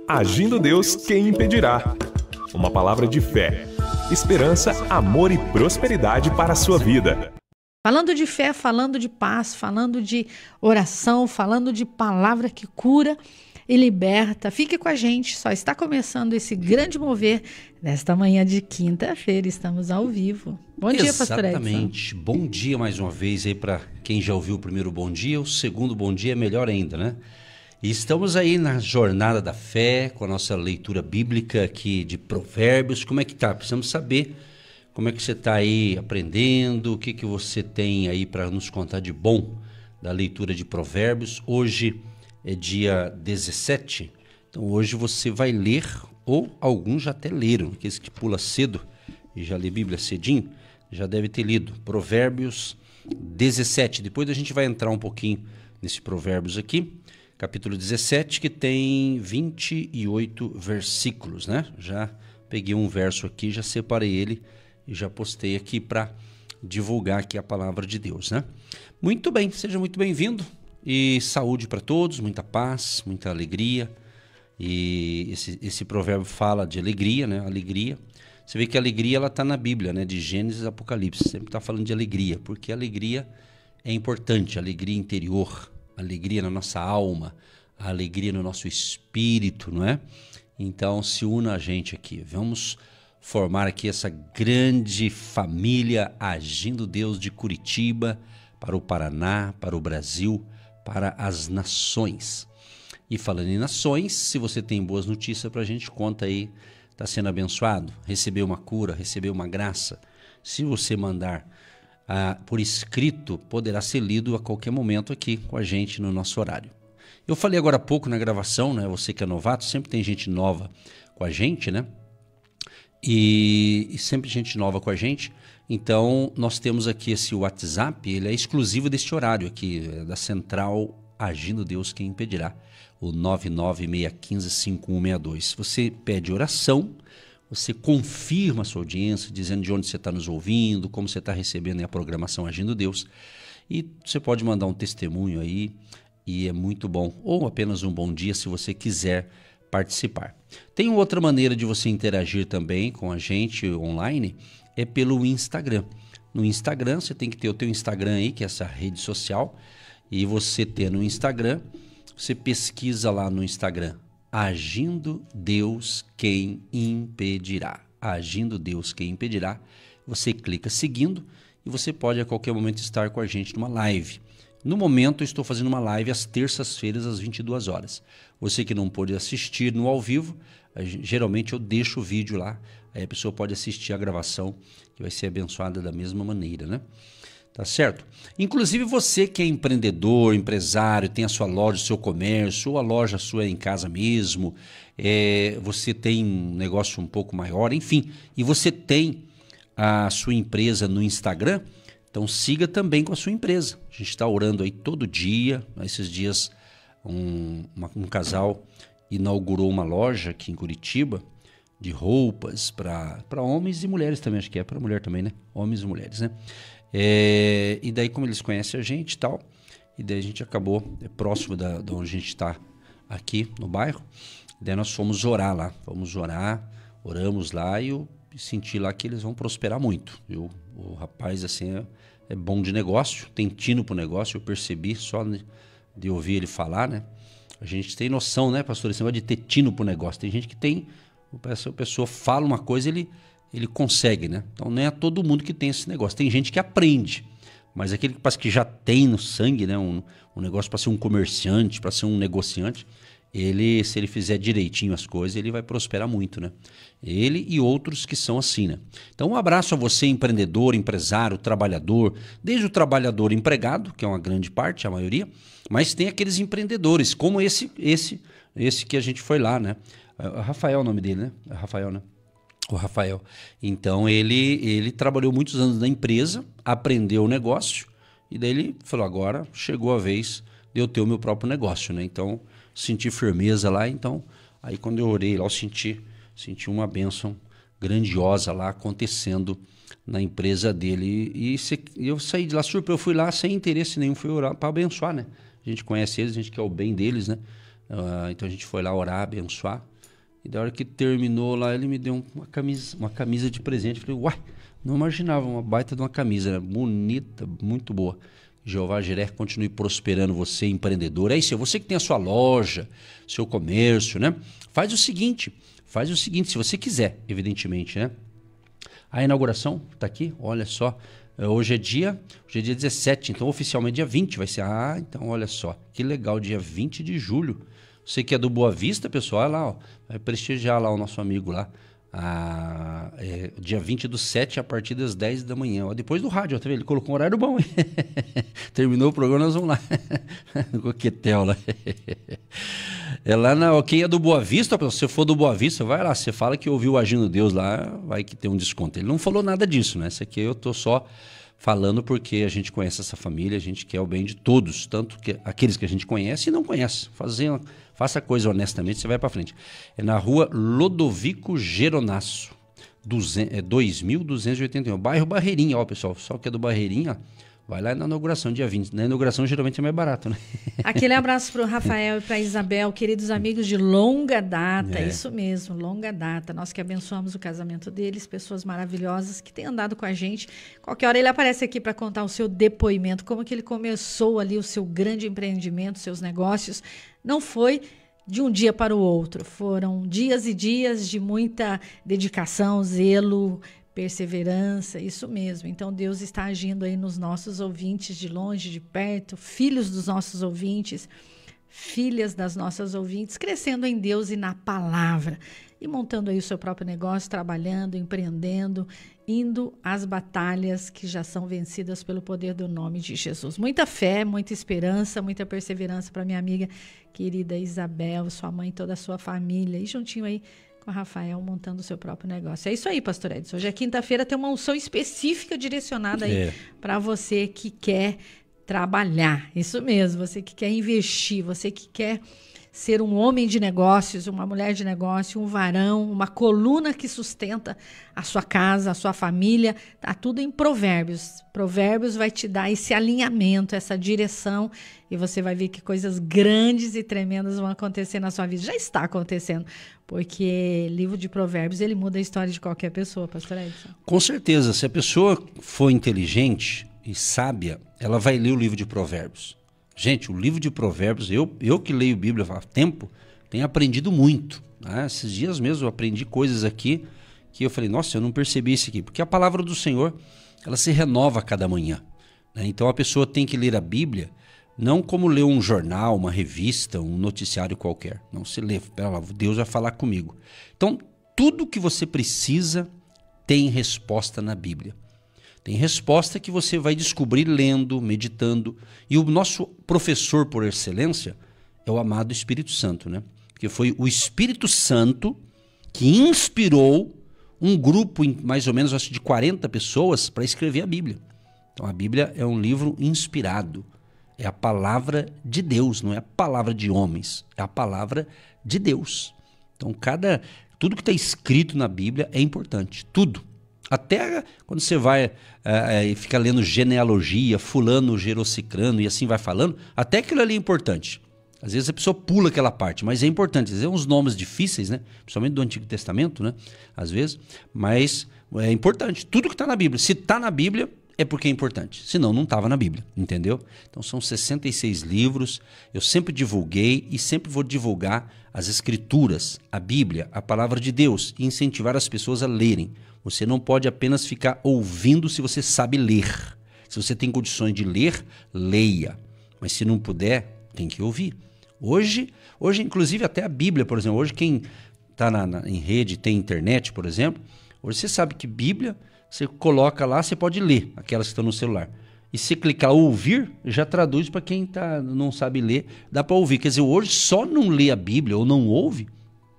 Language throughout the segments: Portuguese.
Agindo Deus, quem impedirá? Uma palavra de fé, esperança, amor e prosperidade para a sua vida. Falando de fé, falando de paz, falando de oração, falando de palavra que cura e liberta. Fique com a gente, só está começando esse grande mover nesta manhã de quinta-feira. Estamos ao vivo. Bom dia, pastor Edson. Exatamente. Bom dia mais uma vez aí para quem já ouviu o primeiro bom dia. O segundo bom dia é melhor ainda, né? E estamos aí na jornada da fé, com a nossa leitura bíblica aqui de Provérbios. Como é que tá? Precisamos saber como é que você está aí aprendendo, o que você tem aí para nos contar de bom da leitura de Provérbios. Hoje é dia 17, então hoje você vai ler, ou alguns já até leram, aqueles que pula cedo e já lê Bíblia cedinho, já deve ter lido Provérbios 17. Depois a gente vai entrar um pouquinho nesse Provérbios aqui, capítulo 17, que tem 28 versículos, né? Já peguei um verso aqui, já separei ele e já postei aqui para divulgar aqui a palavra de Deus, né? Muito bem, seja muito bem-vindo e saúde para todos, muita paz, muita alegria. E esse provérbio fala de alegria, né? Alegria. Você vê que a alegria ela está na Bíblia, né? De Gênesis a Apocalipse, sempre está falando de alegria, porque a alegria é importante, a alegria interior, a alegria na nossa alma, a alegria no nosso espírito, não é? Então se una a gente aqui, vamos formar aqui essa grande família Agindo Deus de Curitiba, para o Paraná, para o Brasil, para as nações. E falando em nações, se você tem boas notícias para a gente, conta aí, está sendo abençoado, recebeu uma cura, recebeu uma graça. Se você mandar por escrito, poderá ser lido a qualquer momento aqui com a gente no nosso horário. Eu falei agora há pouco na gravação, né? Você que é novato, sempre tem gente nova com a gente, né? E sempre gente nova com a gente. Então nós temos aqui esse WhatsApp, ele é exclusivo deste horário aqui, da Central Agindo Deus Quem Impedirá, o 996155162. Você pede oração, você confirma a sua audiência, dizendo de onde você está nos ouvindo, como você está recebendo a programação Agindo Deus, e você pode mandar um testemunho aí, e é muito bom, ou apenas um bom dia se você quiser participar. Tem outra maneira de você interagir também com a gente online, é pelo Instagram. No Instagram, você tem que ter o teu Instagram aí, que é essa rede social, e você ter no Instagram, você pesquisa lá no Instagram, Agindo Deus Quem Impedirá. Agindo Deus Quem Impedirá. Você clica seguindo e você pode a qualquer momento estar com a gente numa live. No momento eu estou fazendo uma live às terças-feiras às 22 horas. Você que não pôde assistir no ao vivo, geralmente eu deixo o vídeo lá, aí a pessoa pode assistir a gravação que vai ser abençoada da mesma maneira, né? Tá certo? Inclusive você que é empreendedor, empresário, tem a sua loja, o seu comércio, ou a loja sua em casa mesmo, você tem um negócio um pouco maior, enfim, e você tem a sua empresa no Instagram, então siga também com a sua empresa. A gente está orando aí todo dia. Esses dias um casal inaugurou uma loja aqui em Curitiba de roupas para homens e mulheres também, acho que é para mulher também, né? Homens e mulheres, né? E daí como eles conhecem a gente e tal, e daí a gente acabou próximo de onde a gente está aqui no bairro, daí nós fomos orar lá, oramos lá e eu senti lá que eles vão prosperar muito. O rapaz assim é bom de negócio, tem tino pro negócio, eu percebi só de ouvir ele falar, né? A gente tem noção, né, pastor, esse negócio de ter tino pro negócio. Tem gente que tem, a pessoa fala uma coisa, ele consegue, né? Então não é todo mundo que tem esse negócio. Tem gente que aprende, mas aquele que parece que já tem no sangue, né, um negócio para ser um comerciante, para ser um negociante, se ele fizer direitinho as coisas, ele vai prosperar muito, né? Ele e outros que são assim, né? Então um abraço a você, empreendedor, empresário, trabalhador, desde o trabalhador empregado, que é uma grande parte, a maioria, mas tem aqueles empreendedores, como esse que a gente foi lá, né? Rafael é o nome dele, né? Rafael, né? O Rafael. Então ele trabalhou muitos anos na empresa, aprendeu o negócio, e daí ele falou, agora chegou a vez de eu ter o meu próprio negócio, né? Então senti firmeza lá, então aí quando eu orei lá eu senti uma bênção grandiosa lá acontecendo na empresa dele e eu saí de lá surpreso, eu fui lá sem interesse nenhum, fui orar para abençoar, né? A gente conhece eles, a gente quer o bem deles, né? Então a gente foi lá orar, abençoar E da hora que terminou lá, ele me deu uma camisa de presente. Falei, uai, não imaginava, uma baita de uma camisa, né? Bonita, muito boa. Jeová Jireh continue prosperando você, empreendedor. É isso, você que tem a sua loja, seu comércio, né? Faz o seguinte, se você quiser, evidentemente, né? A inauguração tá aqui, olha só. Hoje é dia 17, então oficialmente dia 20 vai ser. Ah, então olha só, que legal, dia 20 de julho. Você que é do Boa Vista, pessoal, olha lá, ó, vai prestigiar lá o nosso amigo lá. Dia 20/7 a partir das 10 da manhã. Ó, depois do rádio, ó, tá vendo? Ele colocou um horário bom. Terminou o programa, nós vamos lá. No coquetel lá. É lá quem é do Boa Vista, se você for do Boa Vista, vai lá. Você fala que ouviu o Agindo Deus lá, vai que tem um desconto. Ele não falou nada disso, né? Isso aqui eu tô só falando porque a gente conhece essa família, a gente quer o bem de todos, tanto que aqueles que a gente conhece e não conhece. Faça a coisa honestamente, você vai para frente. É na rua Lodovico Geronasso, 2281, bairro Barreirinha, ó, pessoal. Só que é do Barreirinha, vai lá na inauguração, dia 20. Na inauguração geralmente é mais barato, né? Aquele abraço para o Rafael e para a Isabel, queridos amigos de longa data, isso mesmo, longa data. Nós que abençoamos o casamento deles, pessoas maravilhosas que têm andado com a gente. Qualquer hora ele aparece aqui para contar o seu depoimento, como que ele começou ali o seu grande empreendimento, seus negócios. Não foi de um dia para o outro, foram dias e dias de muita dedicação, zelo, perseverança, isso mesmo. Então Deus está agindo aí nos nossos ouvintes de longe, de perto, filhos dos nossos ouvintes, filhas das nossas ouvintes, crescendo em Deus e na palavra e montando aí o seu próprio negócio, trabalhando, empreendendo, indo às batalhas que já são vencidas pelo poder do nome de Jesus. Muita fé, muita esperança, muita perseverança para minha amiga querida Isabel, sua mãe, toda a sua família e juntinho aí com a Rafael montando o seu próprio negócio. É isso aí, pastor Edson. Hoje é quinta-feira, tem uma unção específica direcionada aí para você que quer trabalhar. Isso mesmo, você que quer investir, você que quer ser um homem de negócios, uma mulher de negócio, um varão, uma coluna que sustenta a sua casa, a sua família. Tá tudo em Provérbios. Provérbios vai te dar esse alinhamento, essa direção, e você vai ver que coisas grandes e tremendas vão acontecer na sua vida. Já está acontecendo, porque livro de Provérbios, ele muda a história de qualquer pessoa, pastor Edson. Com certeza, se a pessoa for inteligente e sábia, ela vai ler o livro de Provérbios. Gente, o livro de Provérbios, eu que leio Bíblia há tempo, tenho aprendido muito. Né? Esses dias mesmo eu aprendi coisas aqui que eu falei, nossa, eu não percebi isso aqui. Porque a palavra do Senhor, ela se renova a cada manhã. Né? Então a pessoa tem que ler a Bíblia não como ler um jornal, uma revista, um noticiário qualquer. Não, se lê, pera lá, Deus vai falar comigo. Então, tudo que você precisa tem resposta na Bíblia. Tem resposta que você vai descobrir lendo, meditando. E o nosso professor por excelência é o amado Espírito Santo, né? Porque foi o Espírito Santo que inspirou um grupo, mais ou menos de 40 pessoas, para escrever a Bíblia. Então a Bíblia é um livro inspirado. É a palavra de Deus, não é a palavra de homens. É a palavra de Deus. Então tudo que está escrito na Bíblia é importante. Tudo. Até quando você vai e fica lendo genealogia, fulano, gerocicrano e assim vai falando, até aquilo ali é importante. Às vezes a pessoa pula aquela parte, mas é importante. Às vezes é uns nomes difíceis, né? Principalmente do Antigo Testamento, né? Às vezes, mas é importante. Tudo que está na Bíblia, se está na Bíblia, é porque é importante. Senão não estava na Bíblia, entendeu? Então são 66 livros. Eu sempre divulguei e sempre vou divulgar as Escrituras, a Bíblia, a Palavra de Deus e incentivar as pessoas a lerem. Você não pode apenas ficar ouvindo se você sabe ler. Se você tem condições de ler, leia. Mas se não puder, tem que ouvir. Hoje inclusive até a Bíblia, por exemplo, hoje quem está em rede, tem internet, por exemplo, hoje você sabe que Bíblia, você coloca lá, você pode ler aquelas que estão no celular. E se clicar ouvir, já traduz para quem não sabe ler, dá para ouvir. Quer dizer, hoje só não lê a Bíblia ou não ouve,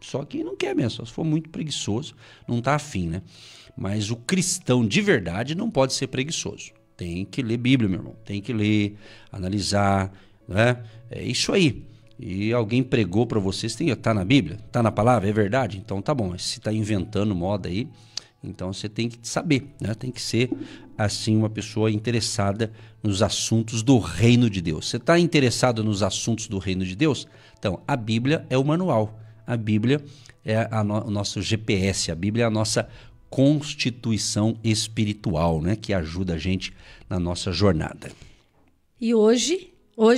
só quem não quer mesmo, só se for muito preguiçoso, não está afim, né? Mas o cristão de verdade não pode ser preguiçoso. Tem que ler Bíblia, meu irmão. Tem que ler, analisar, né? É isso aí. E alguém pregou para vocês, tá na Bíblia? Tá na palavra? É verdade? Então tá bom. Mas se está inventando moda aí, então você tem que saber, né? Tem que ser, assim, uma pessoa interessada nos assuntos do reino de Deus. Você está interessado nos assuntos do reino de Deus? Então, a Bíblia é o manual. A Bíblia é o nosso GPS, a Bíblia é a nossa constituição espiritual, né? Que ajuda a gente na nossa jornada. E hoje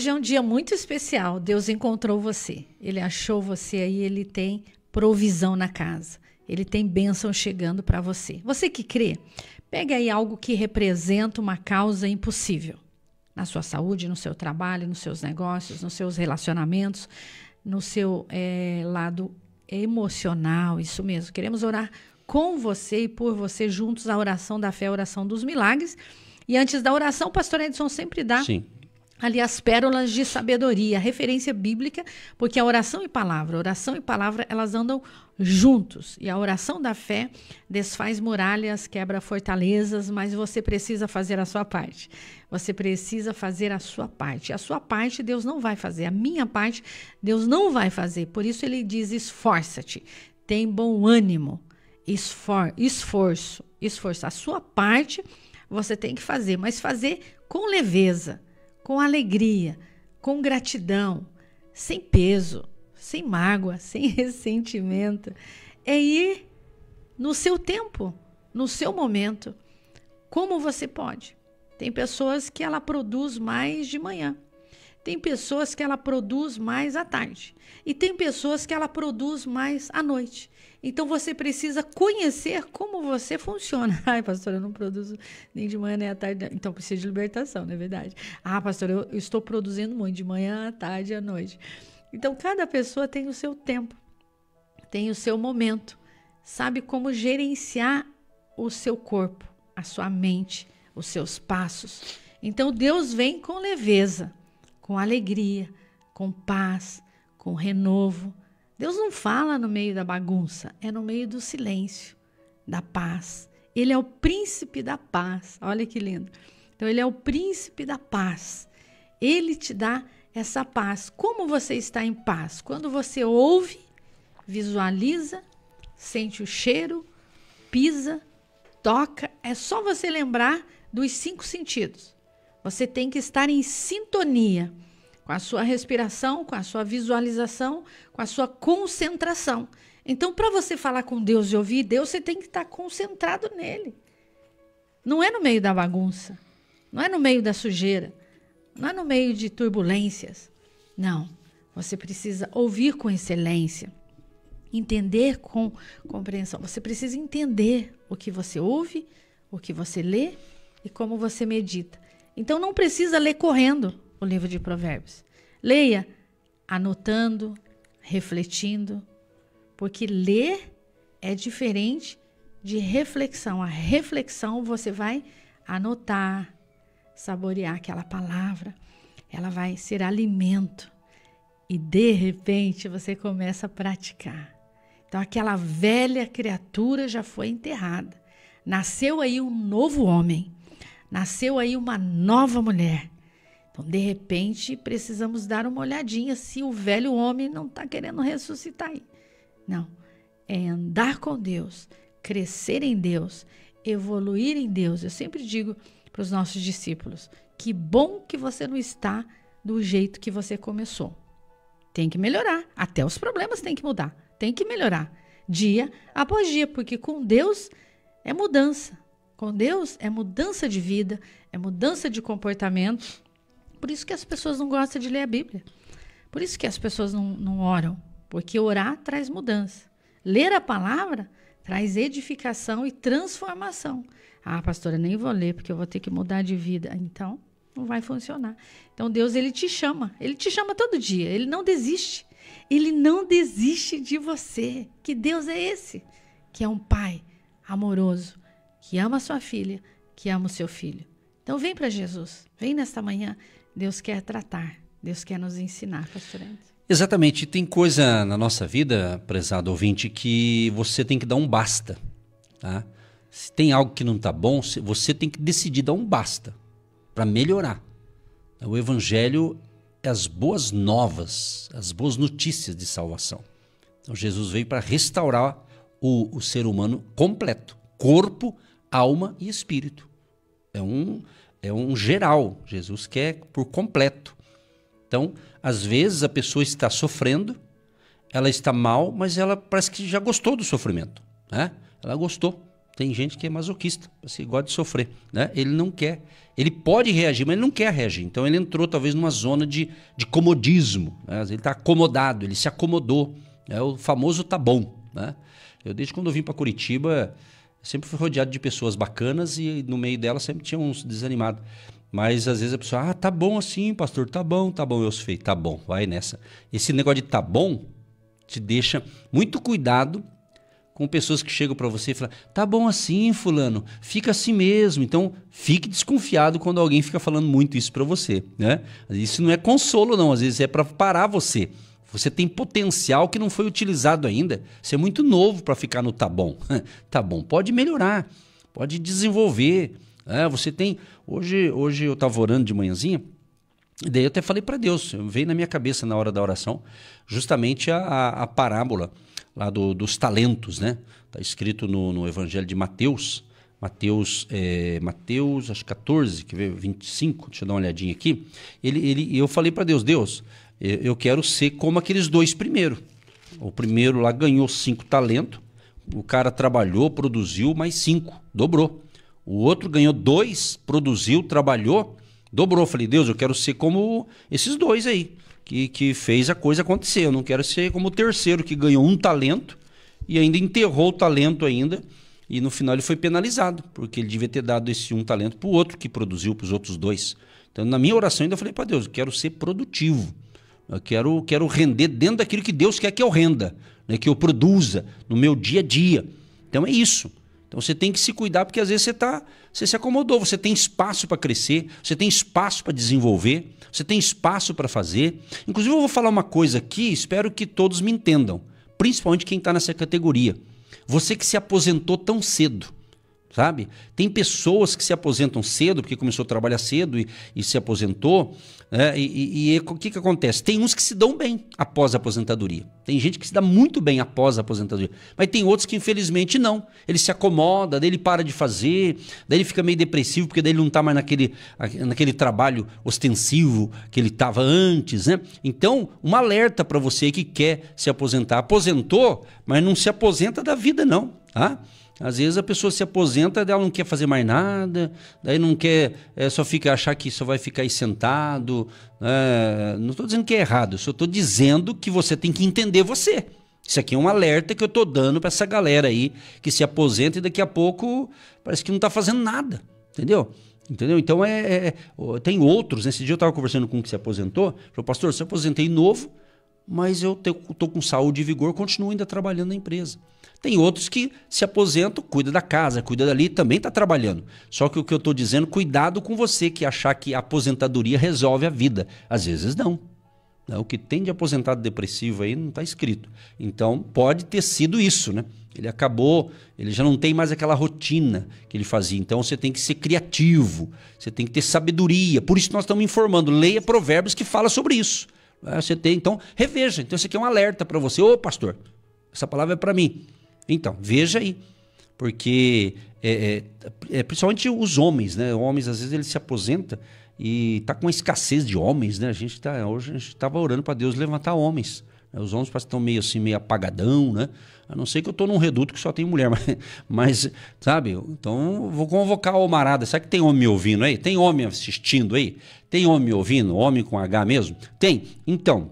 é um dia muito especial. Deus encontrou você. Ele achou você aí, ele tem provisão na casa. Ele tem bênção chegando para você. Você que crê, pega aí algo que representa uma causa impossível. Na sua saúde, no seu trabalho, nos seus negócios, nos seus relacionamentos, no seu lado emocional, isso mesmo. Queremos orar com você e por você juntos a oração da fé, a oração dos milagres. E antes da oração, o pastor Edson sempre dá ali as pérolas de sabedoria, referência bíblica, porque a oração e palavra, elas andam juntos. E a oração da fé desfaz muralhas, quebra fortalezas, mas você precisa fazer a sua parte. Você precisa fazer a sua parte. A sua parte Deus não vai fazer, a minha parte Deus não vai fazer. Por isso ele diz: esforça-te, tem bom ânimo, esforço. A sua parte você tem que fazer, mas fazer com leveza, com alegria, com gratidão, sem peso, sem mágoa, sem ressentimento. É ir no seu tempo, no seu momento, como você pode. Tem pessoas que ela produz mais de manhã. Tem pessoas que ela produz mais à tarde. E tem pessoas que ela produz mais à noite. Então, você precisa conhecer como você funciona. Ai, pastor, eu não produzo nem de manhã nem à tarde. Então, precisa de libertação, não é verdade? Ah, pastor, eu estou produzindo muito de manhã, à tarde e à noite. Então, cada pessoa tem o seu tempo, tem o seu momento. Sabe como gerenciar o seu corpo, a sua mente, os seus passos. Então, Deus vem com leveza, com alegria, com paz, com renovo. Deus não fala no meio da bagunça, é no meio do silêncio, da paz. Ele é o príncipe da paz. Olha que lindo. Então, ele é o príncipe da paz. Ele te dá essa paz. Como você está em paz? Quando você ouve, visualiza, sente o cheiro, pisa, toca. É só você lembrar dos 5 sentidos. Você tem que estar em sintonia com a sua respiração, com a sua visualização, com a sua concentração. Então, para você falar com Deus e ouvir Deus, você tem que estar concentrado nele. Não é no meio da bagunça, não é no meio da sujeira, não é no meio de turbulências. Não, você precisa ouvir com excelência, entender com compreensão. Você precisa entender o que você ouve, o que você lê e como você medita. Então, não precisa ler correndo o livro de Provérbios. Leia anotando, refletindo, porque ler é diferente de reflexão. A reflexão você vai anotar, saborear aquela palavra, ela vai ser alimento e de repente você começa a praticar. Então aquela velha criatura já foi enterrada. Nasceu aí um novo homem, nasceu aí uma nova mulher. Então, de repente, precisamos dar uma olhadinha se o velho homem não está querendo ressuscitar aí. Não, é andar com Deus, crescer em Deus, evoluir em Deus. Eu sempre digo para os nossos discípulos, que bom que você não está do jeito que você começou. Tem que melhorar, até os problemas têm que mudar, tem que melhorar, dia após dia, porque com Deus é mudança. Com Deus é mudança de vida, é mudança de comportamento. Por isso que as pessoas não gostam de ler a Bíblia. Por isso que as pessoas não oram. Porque orar traz mudança. Ler a palavra traz edificação e transformação. Ah, pastora, nem vou ler porque eu vou ter que mudar de vida. Então, não vai funcionar. Então, Deus, ele te chama. Ele te chama todo dia. Ele não desiste. Ele não desiste de você. Que Deus é esse? Que é um pai amoroso, que ama a sua filha, que ama o seu filho. Então, vem para Jesus. Vem nesta manhã. Deus quer tratar, Deus quer nos ensinar, pastor Edson. Exatamente, tem coisa na nossa vida, prezado ouvinte, que você tem que dar um basta, tá? Se tem algo que não está bom, você tem que decidir dar um basta para melhorar. O evangelho é as boas novas, as boas notícias de salvação. Então Jesus veio para restaurar o ser humano completo, corpo, alma e espírito. É um geral, Jesus quer por completo. Então, às vezes a pessoa está sofrendo, ela está mal, mas ela parece que já gostou do sofrimento, né? Ela gostou. Tem gente que é masoquista, assim, gosta de sofrer, né? Ele não quer. Ele pode reagir, mas ele não quer reagir. Então ele entrou talvez numa zona de comodismo, né? Ele está acomodado, ele se acomodou. É o famoso tá bom, né? Eu desde quando eu vim para Curitiba, sempre fui rodeado de pessoas bacanas e no meio delas sempre tinha uns desanimados. Mas às vezes a pessoa, tá bom assim, pastor, tá bom. Eu falei, tá bom, vai nessa. Esse negócio de tá bom te deixa muito cuidado com pessoas que chegam para você e falam, tá bom assim, fulano, fica assim mesmo. Então, fique desconfiado quando alguém fica falando muito isso para você, né? Isso não é consolo não, às vezes é para parar você. Você tem potencial que não foi utilizado ainda. Você é muito novo para ficar no tá bom. Tá bom, pode melhorar, pode desenvolver. Você tem... Hoje eu estava orando de manhãzinha, e daí eu até falei para Deus, veio na minha cabeça na hora da oração, justamente a parábola lá dos talentos, né? Está escrito no Evangelho de Mateus, Mateus acho 14, que veio 25, deixa eu dar uma olhadinha aqui. Eu falei para Deus, eu quero ser como aqueles dois primeiros. O primeiro lá ganhou 5 talentos, o cara trabalhou, produziu, mais 5, dobrou. O outro ganhou 2, produziu, trabalhou, dobrou. Falei, Deus, eu quero ser como esses dois aí, que fez a coisa acontecer. Eu não quero ser como o terceiro, que ganhou 1 talento e ainda enterrou o talento ainda. E no final ele foi penalizado, porque ele devia ter dado esse 1 talento para o outro que produziu, para os outros 2. Então, na minha oração, ainda falei para Deus, eu quero ser produtivo. Eu quero render dentro daquilo que Deus quer que eu renda, né? Que eu produza no meu dia a dia. Então, é isso. Então você tem que se cuidar, porque às vezes você se acomodou, você tem espaço para crescer, você tem espaço para desenvolver, você tem espaço para fazer. Inclusive eu vou falar uma coisa aqui, espero que todos me entendam, principalmente quem está nessa categoria. Você que se aposentou tão cedo, sabe? Tem pessoas que se aposentam cedo, porque começou a trabalhar cedo e se aposentou, né? E o que acontece? Tem uns que se dão bem após a aposentadoria. Tem gente que se dá muito bem após a aposentadoria. Mas tem outros que infelizmente não. Ele se acomoda, daí ele para de fazer, daí ele fica meio depressivo, porque daí ele não está mais naquele trabalho ostensivo que ele estava antes, né? Então, um alerta para você que quer se aposentar. Aposentou, mas não se aposenta da vida não, tá? Às vezes a pessoa se aposenta, ela não quer fazer mais nada, daí não quer, só fica achar que só vai ficar aí sentado. Não estou dizendo que é errado, só estou dizendo que você tem que entender você. Isso aqui é um alerta que eu estou dando para essa galera aí que se aposenta e daqui a pouco parece que não está fazendo nada, entendeu? Então tem outros, nesse dia eu estava conversando com um que se aposentou, falou, pastor, eu se aposentei novo, mas eu estou com saúde e vigor, continuo ainda trabalhando na empresa. Tem outros que se aposentam, cuida da casa, cuida dali, também está trabalhando. Só que o que eu estou dizendo, cuidado com você que achar que a aposentadoria resolve a vida. Às vezes não. O que tem de aposentado depressivo aí não está escrito. Então pode ter sido isso, né? Ele acabou, ele já não tem mais aquela rotina que ele fazia. Então você tem que ser criativo, você tem que ter sabedoria. Por isso nós estamos informando. Leia Provérbios que fala sobre isso. Você tem, então, reveja. Então, isso aqui é um alerta para você. Ô, pastor, essa palavra é para mim. Então, veja aí. Porque, principalmente os homens, né? Homens, às vezes, eles se aposentam e tá com uma escassez de homens, né? Hoje a gente estava orando para Deus levantar homens. Os homens parecem que estão meio assim, meio apagadão, né? A não ser que eu estou num reduto que só tem mulher, mas sabe? Então, vou convocar a homarada. Será que tem homem me ouvindo aí? Tem homem assistindo aí? Tem homem me ouvindo? Homem com H mesmo? Tem? Então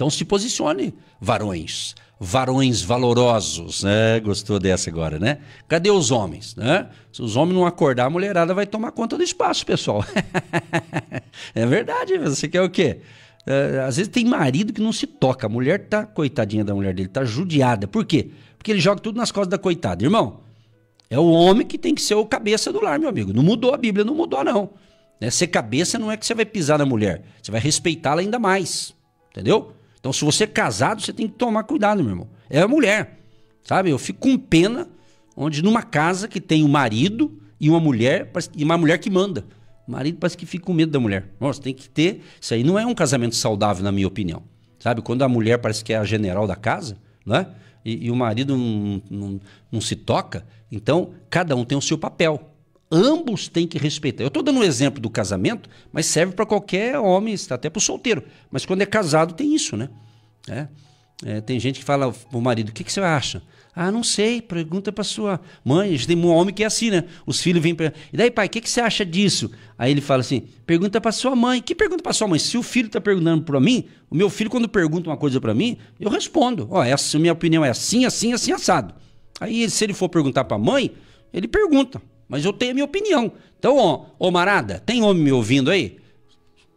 se posicione, varões. Varões valorosos, né? Gostou dessa agora, né? Cadê os homens, né? Se os homens não acordar, a mulherada vai tomar conta do espaço, pessoal. É verdade, você quer o quê? Às vezes tem marido que não se toca. A mulher tá, coitadinha da mulher dele, tá judiada. Por quê? Porque ele joga tudo nas costas da coitada. Irmão, é o homem que tem que ser o cabeça do lar, meu amigo. Não mudou a Bíblia, não mudou não. Ser cabeça não é que você vai pisar na mulher. Você vai respeitá-la ainda mais. Entendeu? Então se você é casado, você tem que tomar cuidado, meu irmão. É a mulher, sabe? Eu fico com pena onde numa casa que tem um marido e uma mulher que manda. O marido parece que fica com medo da mulher. Nossa, tem que ter... Isso aí não é um casamento saudável, na minha opinião. Sabe? Quando a mulher parece que é a general da casa, né? E o marido não se toca, então cada um tem o seu papel. Ambos têm que respeitar. Eu estou dando um exemplo do casamento, mas serve para qualquer homem, até para o solteiro. Mas quando é casado tem isso, né? Tem gente que fala pro marido, o que você acha? Ah, não sei, pergunta pra sua mãe. A gente tem um homem que é assim, né? Os filhos vêm pra... E daí, pai, o que você acha disso? Aí ele fala assim, pergunta pra sua mãe. Que pergunta pra sua mãe? Se o filho tá perguntando pra mim, o meu filho, quando pergunta uma coisa pra mim, eu respondo. Ó, essa minha opinião é assim, assim, assim, assado. Aí, se ele for perguntar pra mãe, ele pergunta. Mas eu tenho a minha opinião. Então, ô Marada, tem homem me ouvindo aí?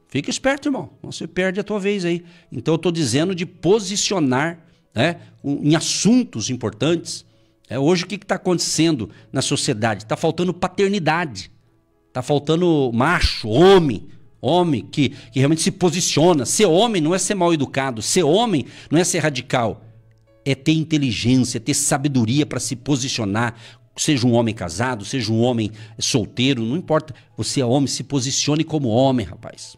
Fica esperto, irmão. Você perde a tua vez aí. Então, eu tô dizendo de posicionar, né, em assuntos importantes. Hoje o que está acontecendo na sociedade? Está faltando paternidade, está faltando macho, homem que realmente se posiciona. Ser homem não é ser mal educado, ser homem não é ser radical, é ter inteligência, ter sabedoria para se posicionar. Seja um homem casado, seja um homem solteiro, não importa. Você é homem, se posicione como homem, rapaz.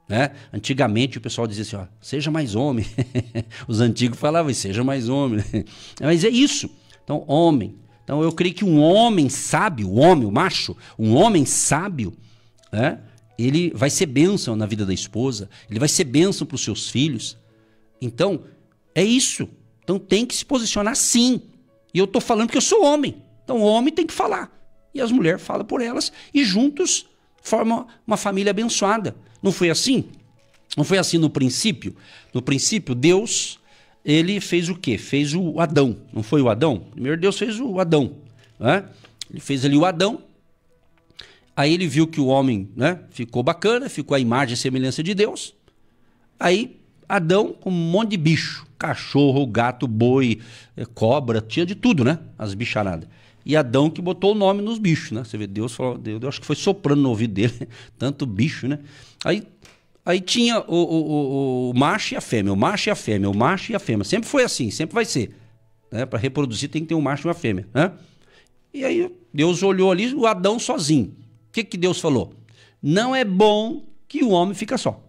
Né? Antigamente o pessoal dizia assim, ó, seja mais homem. Os antigos falavam, seja mais homem. Mas é isso. Então, homem. Então, eu creio que um homem sábio, o macho, um homem sábio, né? Ele vai ser bênção na vida da esposa, ele vai ser bênção para os seus filhos. Então, é isso. Então, tem que se posicionar sim. E eu estou falando que eu sou homem. Então, o homem tem que falar. E as mulheres falam por elas e juntos formam uma família abençoada. Não foi assim? Não foi assim no princípio? No princípio, Deus, ele fez o quê? Fez o Adão. Não foi o Adão? Primeiro Deus fez o Adão. Né? Ele fez ali o Adão. Aí ele viu que o homem, né, ficou bacana, ficou a imagem e semelhança de Deus. Aí Adão com um monte de bicho. Cachorro, gato, boi, cobra, tinha de tudo, né? As bicharadas. E Adão que botou o nome nos bichos, né? Você vê, Deus falou, Deus acho que foi soprando no ouvido dele, tanto bicho, né? Aí tinha o macho e a fêmea, o macho e a fêmea, o macho e a fêmea. Sempre foi assim, sempre vai ser. Né? Para reproduzir tem que ter um macho e uma fêmea. Né? E aí Deus olhou ali, o Adão sozinho. O que Deus falou? Não é bom que o homem fica só.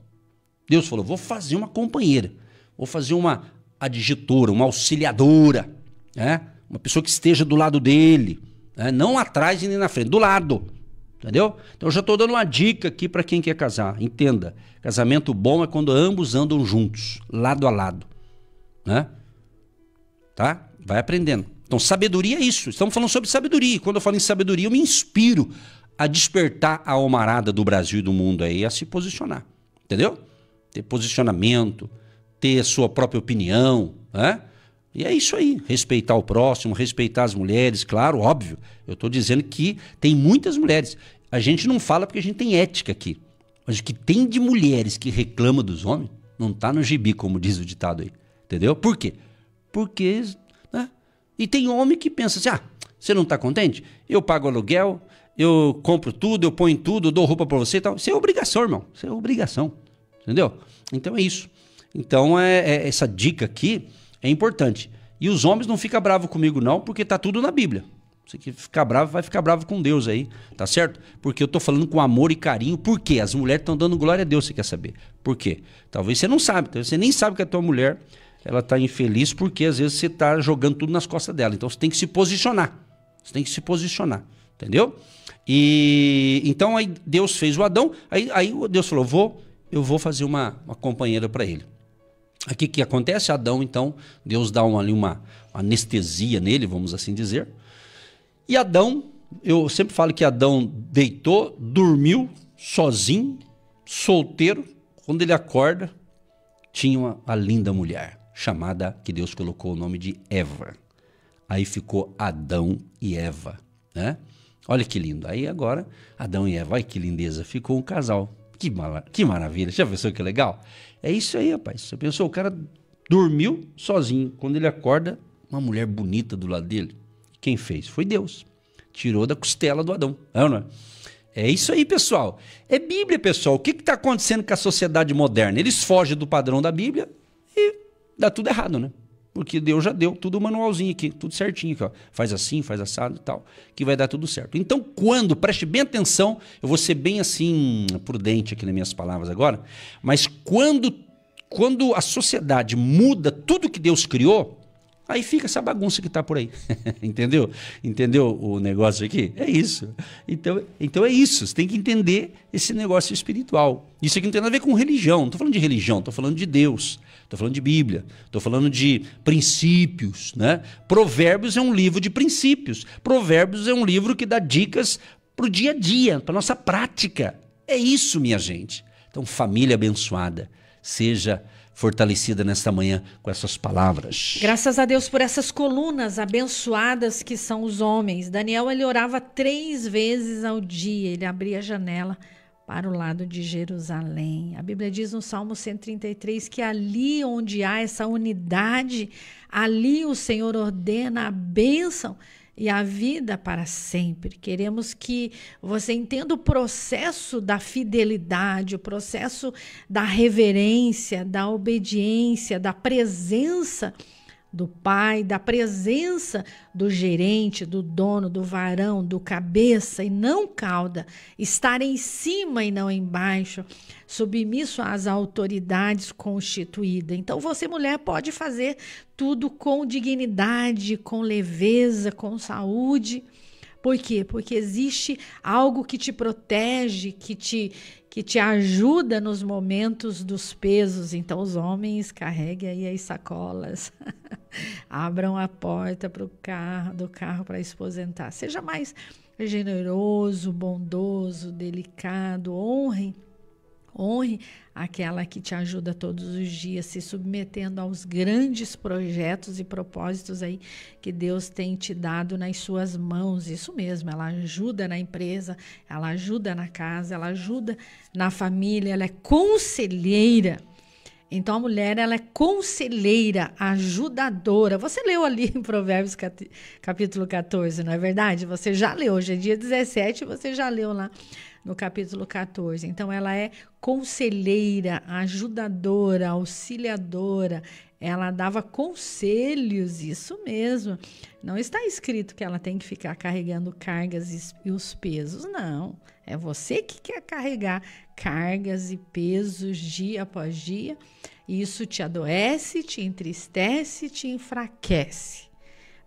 Deus falou, vou fazer uma companheira, vou fazer uma adjutora, uma auxiliadora, né? Uma pessoa que esteja do lado dele, né? Não atrás e nem na frente, do lado. Entendeu? Então eu já estou dando uma dica aqui para quem quer casar. Entenda, casamento bom é quando ambos andam juntos, lado a lado. Né? Tá? Vai aprendendo. Então sabedoria é isso. Estamos falando sobre sabedoria. E quando eu falo em sabedoria, eu me inspiro a despertar a almarada do Brasil e do mundo aí a se posicionar. Entendeu? Ter posicionamento, ter a sua própria opinião, né? E é isso aí, respeitar o próximo, respeitar as mulheres, claro, óbvio. Eu estou dizendo que tem muitas mulheres. A gente não fala porque a gente tem ética aqui. Mas o que tem de mulheres que reclamam dos homens, não está no gibi, como diz o ditado aí. Entendeu? Por quê? Porque, né? E tem homem que pensa assim, você não está contente? Eu pago aluguel, eu compro tudo, eu ponho tudo, eu dou roupa para você e tal. Isso é obrigação, irmão. Isso é obrigação. Entendeu? Então é isso. Então essa dica aqui é importante. E os homens não ficam bravos comigo não, porque tá tudo na Bíblia. Você que ficar bravo, vai ficar bravo com Deus aí, tá certo? Porque eu tô falando com amor e carinho. Por quê? As mulheres estão dando glória a Deus, você quer saber. Por quê? Talvez você não sabe, talvez você nem sabe que a tua mulher, ela tá infeliz porque às vezes você tá jogando tudo nas costas dela. Então você tem que se posicionar. Você tem que se posicionar, entendeu? E então aí Deus fez o Adão, aí Deus falou, eu vou fazer uma companheira para ele. Aqui o que acontece? Adão, então, Deus dá uma anestesia nele, vamos assim dizer. E Adão, eu sempre falo que Adão deitou, dormiu, sozinho, solteiro. Quando ele acorda, tinha a linda mulher, chamada, que Deus colocou o nome de Eva. Aí ficou Adão e Eva, né? Olha que lindo. Aí agora, Adão e Eva, olha que lindeza, ficou um casal. Que maravilha, já pensou que legal? É isso aí, rapaz. Você pensou, o cara dormiu sozinho. Quando ele acorda, uma mulher bonita do lado dele. Quem fez? Foi Deus. Tirou da costela do Adão. Não é? É isso aí, pessoal. É Bíblia, pessoal. O que está acontecendo com a sociedade moderna? Eles fogem do padrão da Bíblia e dá tudo errado, né? Porque Deus já deu tudo manualzinho aqui, tudo certinho aqui, ó. Faz assim, faz assado e tal, que vai dar tudo certo. Então, preste bem atenção, eu vou ser bem assim, prudente aqui nas minhas palavras agora, mas quando a sociedade muda tudo que Deus criou, Aí fica essa bagunça que está por aí. Entendeu? Entendeu o negócio aqui? É isso. Então é isso. Você tem que entender esse negócio espiritual. Isso aqui não tem nada a ver com religião. Não estou falando de religião, estou falando de Deus. Estou falando de Bíblia. Estou falando de princípios, né? Provérbios é um livro de princípios. Provérbios é um livro que dá dicas para o dia a dia, para a nossa prática. É isso, minha gente. Então, família abençoada, seja fortalecida nesta manhã com essas palavras. Graças a Deus por essas colunas abençoadas que são os homens. Daniel, ele orava 3 vezes ao dia. Ele abria a janela para o lado de Jerusalém. A Bíblia diz no Salmo 133 que ali onde há essa unidade, ali o Senhor ordena a bênção e a vida para sempre. Queremos que você entenda o processo da fidelidade, o processo da reverência, da obediência, da presença do pai, da presença do gerente, do dono, do varão, do cabeça e não cauda, estar em cima e não embaixo, submisso às autoridades constituídas. Então você, mulher, pode fazer tudo com dignidade, com leveza, com saúde. Por quê? Porque existe algo que te protege, que te ajuda nos momentos dos pesos. Então, os homens, carreguem aí as sacolas. Abram a porta do carro para a esposa entrar. Seja mais generoso, bondoso, delicado. Honre aquela que te ajuda todos os dias, se submetendo aos grandes projetos e propósitos aí que Deus tem te dado nas suas mãos. Isso mesmo, ela ajuda na empresa, ela ajuda na casa, ela ajuda na família, ela é conselheira. Então a mulher, ela é conselheira, ajudadora. Você leu ali em Provérbios capítulo 14, não é verdade? Você já leu, hoje é dia 17, você já leu lá no capítulo 14. Então, ela é conselheira, ajudadora, auxiliadora. Ela dava conselhos, isso mesmo. Não está escrito que ela tem que ficar carregando cargas e os pesos, não. É você que quer carregar cargas e pesos dia após dia. Isso te adoece, te entristece, te enfraquece.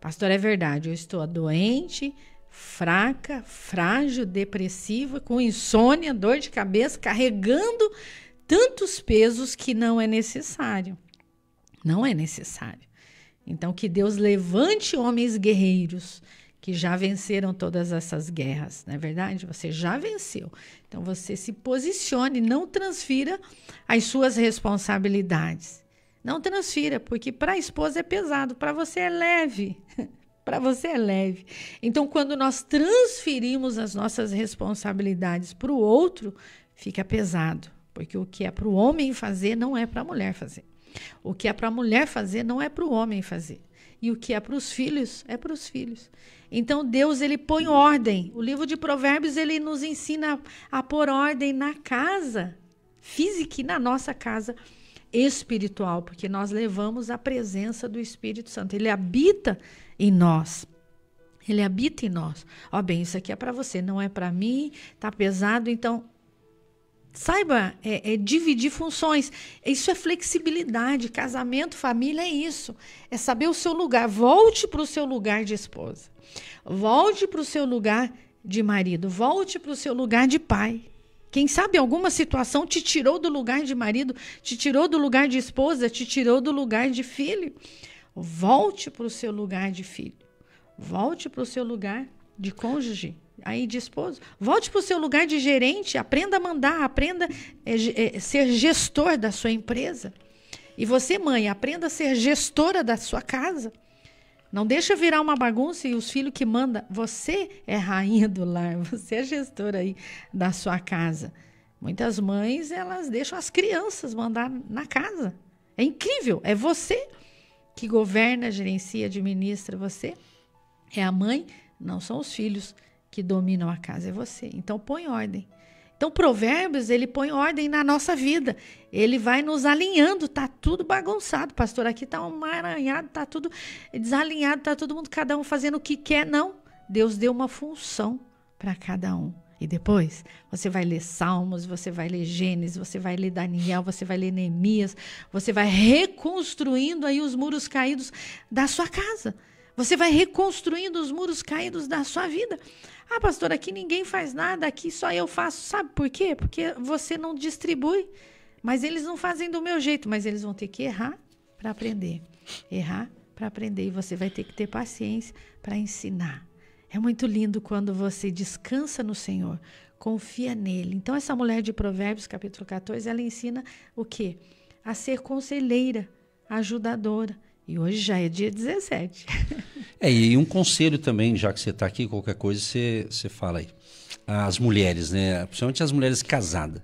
Pastor, é verdade, eu estou doente, fraca, frágil, depressiva, com insônia, dor de cabeça, carregando tantos pesos que não é necessário. Não é necessário. Então, que Deus levante homens guerreiros que já venceram todas essas guerras, não é verdade? Você já venceu. Então, você se posicione, não transfira as suas responsabilidades. Não transfira, porque para a esposa é pesado, para você é leve. Para você é leve. Então, quando nós transferimos as nossas responsabilidades para o outro, fica pesado. Porque o que é para o homem fazer não é para a mulher fazer. O que é para a mulher fazer não é para o homem fazer. E o que é para os filhos, é para os filhos. Então, Deus, ele põe ordem. O livro de Provérbios, ele nos ensina a pôr ordem na casa física e na nossa casa espiritual, porque nós levamos a presença do Espírito Santo. Ele habita em nós. Ele habita em nós. Ó, bem, isso aqui é para você, não é para mim, tá pesado, então saiba dividir funções. Isso é flexibilidade. Casamento, família é isso. É saber o seu lugar. Volte para o seu lugar de esposa. Volte para o seu lugar de marido. Volte para o seu lugar de pai. Quem sabe alguma situação te tirou do lugar de marido, te tirou do lugar de esposa, te tirou do lugar de filho. Volte para o seu lugar de filho. Volte para o seu lugar de cônjuge, aí de esposo. Volte para o seu lugar de gerente. Aprenda a mandar, aprenda a ser gestor da sua empresa. E você, mãe, aprenda a ser gestora da sua casa. Não deixa virar uma bagunça e os filhos que mandam. Você é rainha do lar, você é gestora aí da sua casa. Muitas mães, elas deixam as crianças mandar na casa. É incrível, é você que governa, gerencia, administra. Você é a mãe, não são os filhos que dominam a casa, é você. Então, põe ordem. Então, Provérbios, ele põe ordem na nossa vida. Ele vai nos alinhando, tá tudo bagunçado. Pastor, aqui tá um emaranhado, tá tudo desalinhado, tá todo mundo, cada um fazendo o que quer. Não, Deus deu uma função para cada um. E depois você vai ler Salmos, você vai ler Gênesis, você vai ler Daniel, você vai ler Neemias, você vai reconstruindo aí os muros caídos da sua casa. Você vai reconstruindo os muros caídos da sua vida. Ah, pastor, aqui ninguém faz nada, aqui só eu faço. Sabe por quê? Porque você não distribui. Mas eles não fazem do meu jeito, mas eles vão ter que errar para aprender. Errar para aprender. E você vai ter que ter paciência para ensinar. É muito lindo quando você descansa no Senhor, confia nele. Então, essa mulher de Provérbios, capítulo 14, ela ensina o quê? A ser conselheira, ajudadora. E hoje já é dia 17. E um conselho também, já que você está aqui, qualquer coisa você fala aí. As mulheres, né? Principalmente as mulheres casadas.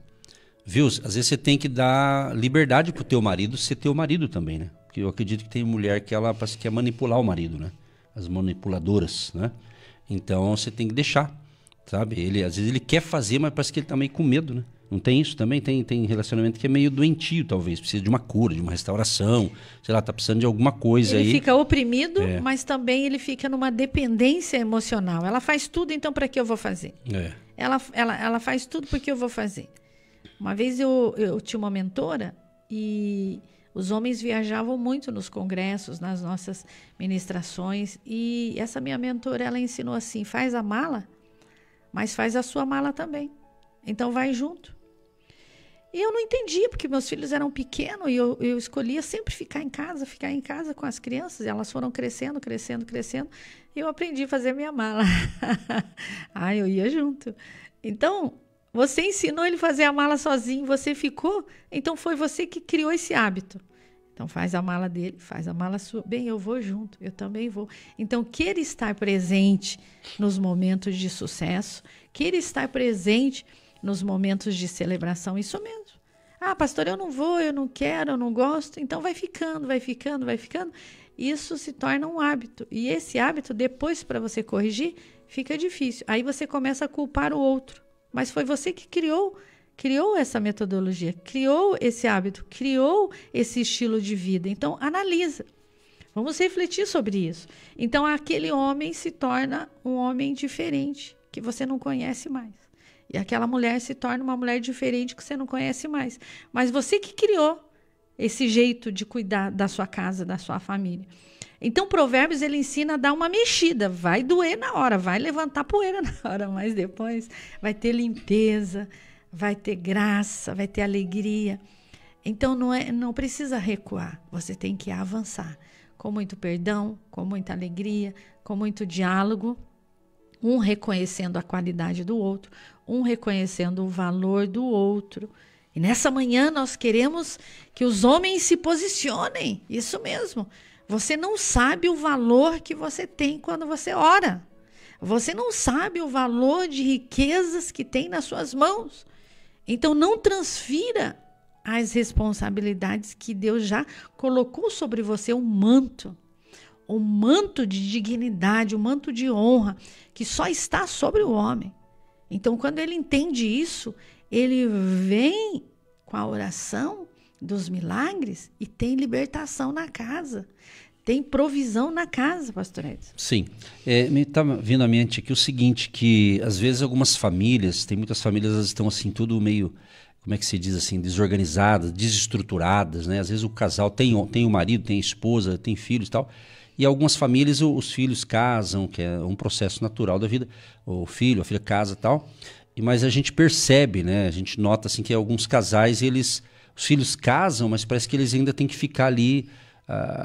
Viu? Às vezes você tem que dar liberdade pro teu marido ser teu marido também, né? Porque eu acredito que tem mulher que ela parece que quer manipular o marido, né? As manipuladoras, né? Então você tem que deixar, sabe? Às vezes ele quer fazer, mas parece que ele tá meio com medo, né? Não tem isso também? Tem relacionamento que é meio doentio, talvez. Precisa de uma cura, de uma restauração. Sei lá, tá precisando de alguma coisa aí. Ele fica oprimido, mas também ele fica numa dependência emocional. Ela faz tudo, então para que eu vou fazer? Ela faz tudo porque eu vou fazer. Uma vez eu tinha uma mentora e os homens viajavam muito nos congressos, nas nossas ministrações. E essa minha mentora, ela ensinou assim, faz a mala, mas faz a sua mala também. Então vai junto. E eu não entendia, porque meus filhos eram pequenos e eu escolhia sempre ficar em casa com as crianças. E elas foram crescendo. E eu aprendi a fazer minha mala. Eu ia junto. Então, você ensinou ele a fazer a mala sozinho, você ficou, então foi você que criou esse hábito. Então faz a mala dele, faz a mala sua. Bem, eu vou junto, eu também vou. Então queira estar presente nos momentos de sucesso, queira estar presente nos momentos de celebração, isso mesmo. Ah, pastor, eu não vou, eu não quero, eu não gosto. Então vai ficando. Isso se torna um hábito. E esse hábito, depois para você corrigir, fica difícil. Aí você começa a culpar o outro. Mas foi você que criou essa metodologia, criou esse hábito, criou esse estilo de vida. Então, analisa. Vamos refletir sobre isso. Então, aquele homem se torna um homem diferente, que você não conhece mais. E aquela mulher se torna uma mulher diferente que você não conhece mais. Mas você que criou esse jeito de cuidar da sua casa, da sua família. Então, Provérbios, ele ensina a dar uma mexida. Vai doer na hora, vai levantar poeira na hora, mas depois vai ter limpeza, vai ter graça, vai ter alegria. Então, não precisa recuar, você tem que avançar. Com muito perdão, com muita alegria, com muito diálogo. Um reconhecendo a qualidade do outro, um reconhecendo o valor do outro. E nessa manhã nós queremos que os homens se posicionem, isso mesmo. Você não sabe o valor que você tem quando você ora. Você não sabe o valor de riquezas que tem nas suas mãos. Então, não transfira as responsabilidades que Deus já colocou sobre você, um manto de dignidade, um manto de honra, que só está sobre o homem. Então, quando ele entende isso, ele vem com a oração dos milagres e tem libertação na casa. Tem provisão na casa, pastor Edson. Sim. Me está vindo à mente aqui o seguinte, que às vezes algumas famílias, tem muitas famílias, elas estão assim, tudo meio, como é que se diz assim, desorganizadas, desestruturadas, né? Às vezes o casal tem o marido, tem a esposa, tem filhos e tal, e algumas famílias os filhos casam, que é um processo natural da vida, o filho, a filha casa e tal, mas a gente percebe, né? A gente nota assim que alguns casais, os filhos casam, mas parece que eles ainda têm que ficar ali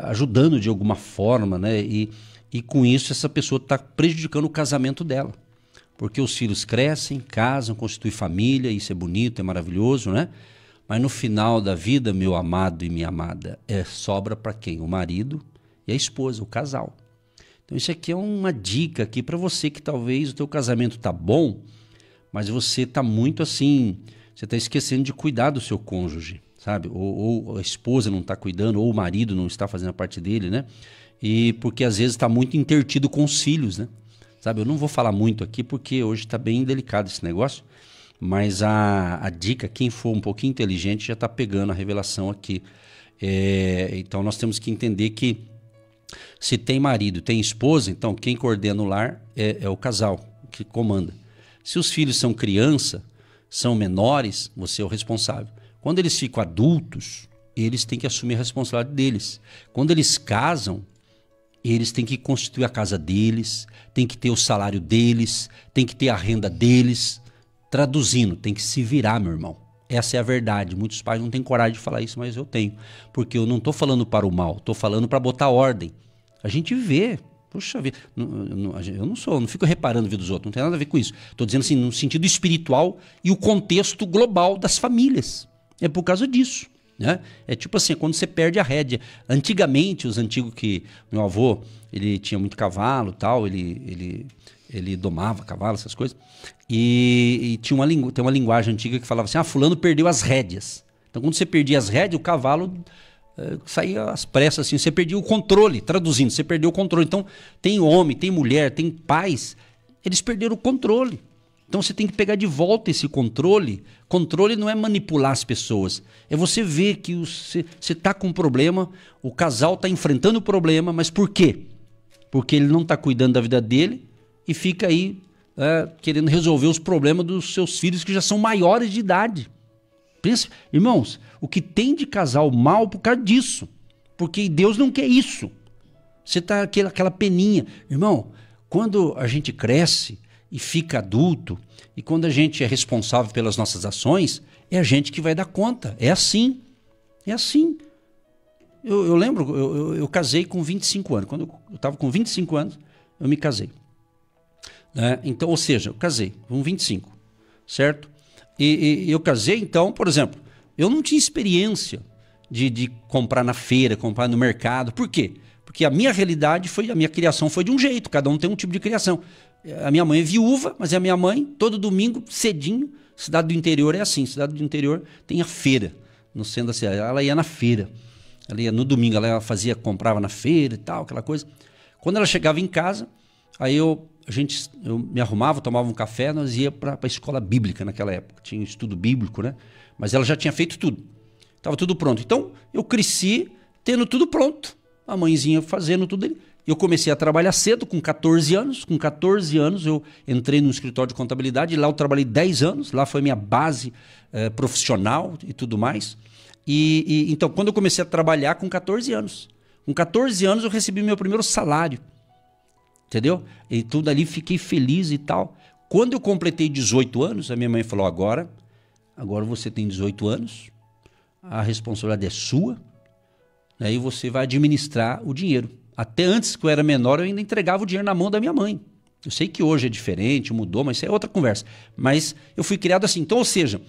ajudando de alguma forma, né? E com isso essa pessoa está prejudicando o casamento dela. Porque os filhos crescem, casam, constituem família, isso é bonito, é maravilhoso, né? Mas no final da vida, meu amado e minha amada, sobra para quem? O marido e a esposa, o casal. Então isso aqui é uma dica aqui para você que talvez o teu casamento tá bom, mas você está muito assim, você está esquecendo de cuidar do seu cônjuge, sabe? Ou a esposa não está cuidando, ou o marido não está fazendo a parte dele, né? E porque às vezes está muito intertido com os filhos, né? Sabe? Eu não vou falar muito aqui porque hoje está bem delicado esse negócio, mas a dica, quem for um pouquinho inteligente já está pegando a revelação aqui. Então nós temos que entender que se tem marido, tem esposa, então quem coordena o lar é o casal que comanda. Se os filhos são criança, são menores, você é o responsável. Quando eles ficam adultos, eles têm que assumir a responsabilidade deles. Quando eles casam, eles têm que constituir a casa deles, têm que ter o salário deles, têm que ter a renda deles. Traduzindo, tem que se virar, meu irmão. Essa é a verdade. Muitos pais não têm coragem de falar isso, mas eu tenho. Porque eu não estou falando para o mal, estou falando para botar ordem. A gente vê. Puxa vida, eu não fico reparando a vida dos outros, não tem nada a ver com isso. Estou dizendo assim, no sentido espiritual e o contexto global das famílias. É por causa disso. Né? É tipo assim, quando você perde a rédea. Antigamente, os antigos que... Meu avô, ele tinha muito cavalo e tal, ele domava cavalo, essas coisas. E tem uma linguagem antiga que falava assim, fulano perdeu as rédeas. Então, quando você perdia as rédeas, o cavalo saía às pressas, assim, você perdia o controle, traduzindo, você perdeu o controle. Então, tem homem, tem mulher, tem pais, eles perderam o controle. Então, você tem que pegar de volta esse controle. Controle não é manipular as pessoas, é você ver que você está com um problema, o casal está enfrentando o problema, mas por quê? Porque ele não está cuidando da vida dele e fica aí querendo resolver os problemas dos seus filhos que já são maiores de idade. Irmãos, o que tem de casal mal por causa disso? Porque Deus não quer isso. Você está aquela peninha. Irmão, quando a gente cresce e fica adulto, e quando a gente é responsável pelas nossas ações, é a gente que vai dar conta. É assim. É assim. Eu lembro, eu casei com 25 anos. Quando eu estava com 25 anos, eu me casei. Então, ou seja, eu casei com 25, certo? E eu casei, então, por exemplo, eu não tinha experiência de comprar na feira, comprar no mercado. Por quê? Porque a minha realidade a minha criação foi de um jeito, cada um tem um tipo de criação. A minha mãe é viúva, mas a minha mãe, todo domingo, cedinho, cidade do interior é assim, cidade do interior tem a feira, no centro da cidade, ela ia na feira, ela ia no domingo, ela comprava na feira e tal, aquela coisa. Quando ela chegava em casa, aí eu me arrumava, tomava um café, nós ia para a escola bíblica naquela época, tinha um estudo bíblico, né? Mas ela já tinha feito tudo, estava tudo pronto. Então eu cresci tendo tudo pronto, a mãezinha fazendo tudo ali. Eu comecei a trabalhar cedo, com 14 anos. Com 14 anos eu entrei no escritório de contabilidade, lá eu trabalhei 10 anos, lá foi minha base profissional e tudo mais. Então, quando eu comecei a trabalhar com 14 anos, eu recebi meu primeiro salário. Entendeu? E tudo ali, fiquei feliz e tal. Quando eu completei 18 anos, a minha mãe falou, agora você tem 18 anos, a responsabilidade é sua, aí você vai administrar o dinheiro. Até antes que eu era menor, eu ainda entregava o dinheiro na mão da minha mãe. Eu sei que hoje é diferente, mudou, mas isso é outra conversa. Mas eu fui criado assim. Então, ou seja,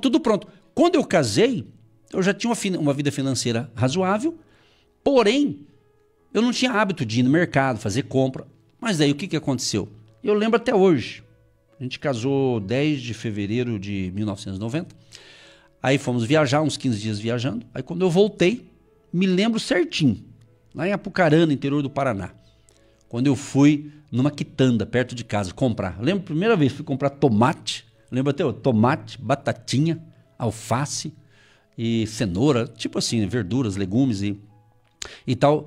tudo pronto. Quando eu casei, eu já tinha uma vida financeira razoável, porém, eu não tinha hábito de ir no mercado, fazer compra. Mas daí o que aconteceu? Eu lembro até hoje. A gente casou 10 de fevereiro de 1990. Aí fomos viajar, uns 15 dias viajando. Aí quando eu voltei, me lembro certinho. Lá em Apucarana, interior do Paraná. Quando eu fui numa quitanda, perto de casa, comprar. Eu lembro, a primeira vez, fui comprar tomate. Lembro até tomate, batatinha, alface e cenoura. Tipo assim, verduras, legumes e tal.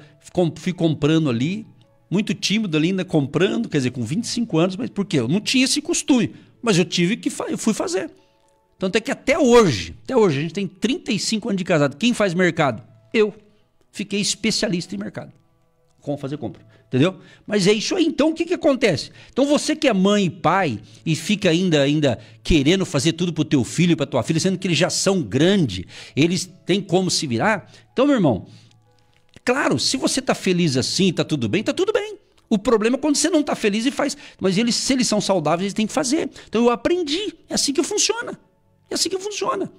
Fui comprando ali, muito tímido ali, ainda comprando. Quer dizer, com 25 anos, mas por quê? Eu não tinha esse costume. Mas eu fui fazer. Tanto é que até hoje, a gente tem 35 anos de casado. Quem faz mercado? Eu. Fiquei especialista em mercado. Como fazer compra. Entendeu? Mas é isso aí. Então, o que acontece? Então, você que é mãe e pai e fica ainda querendo fazer tudo pro teu filho e pra tua filha, sendo que eles já são grandes, eles têm como se virar. Então, meu irmão, claro, se você tá feliz assim, tá tudo bem, tá tudo bem. O problema é quando você não tá feliz e faz. Mas se eles são saudáveis, eles têm que fazer. Então, eu aprendi. É assim que funciona. É assim que funciona.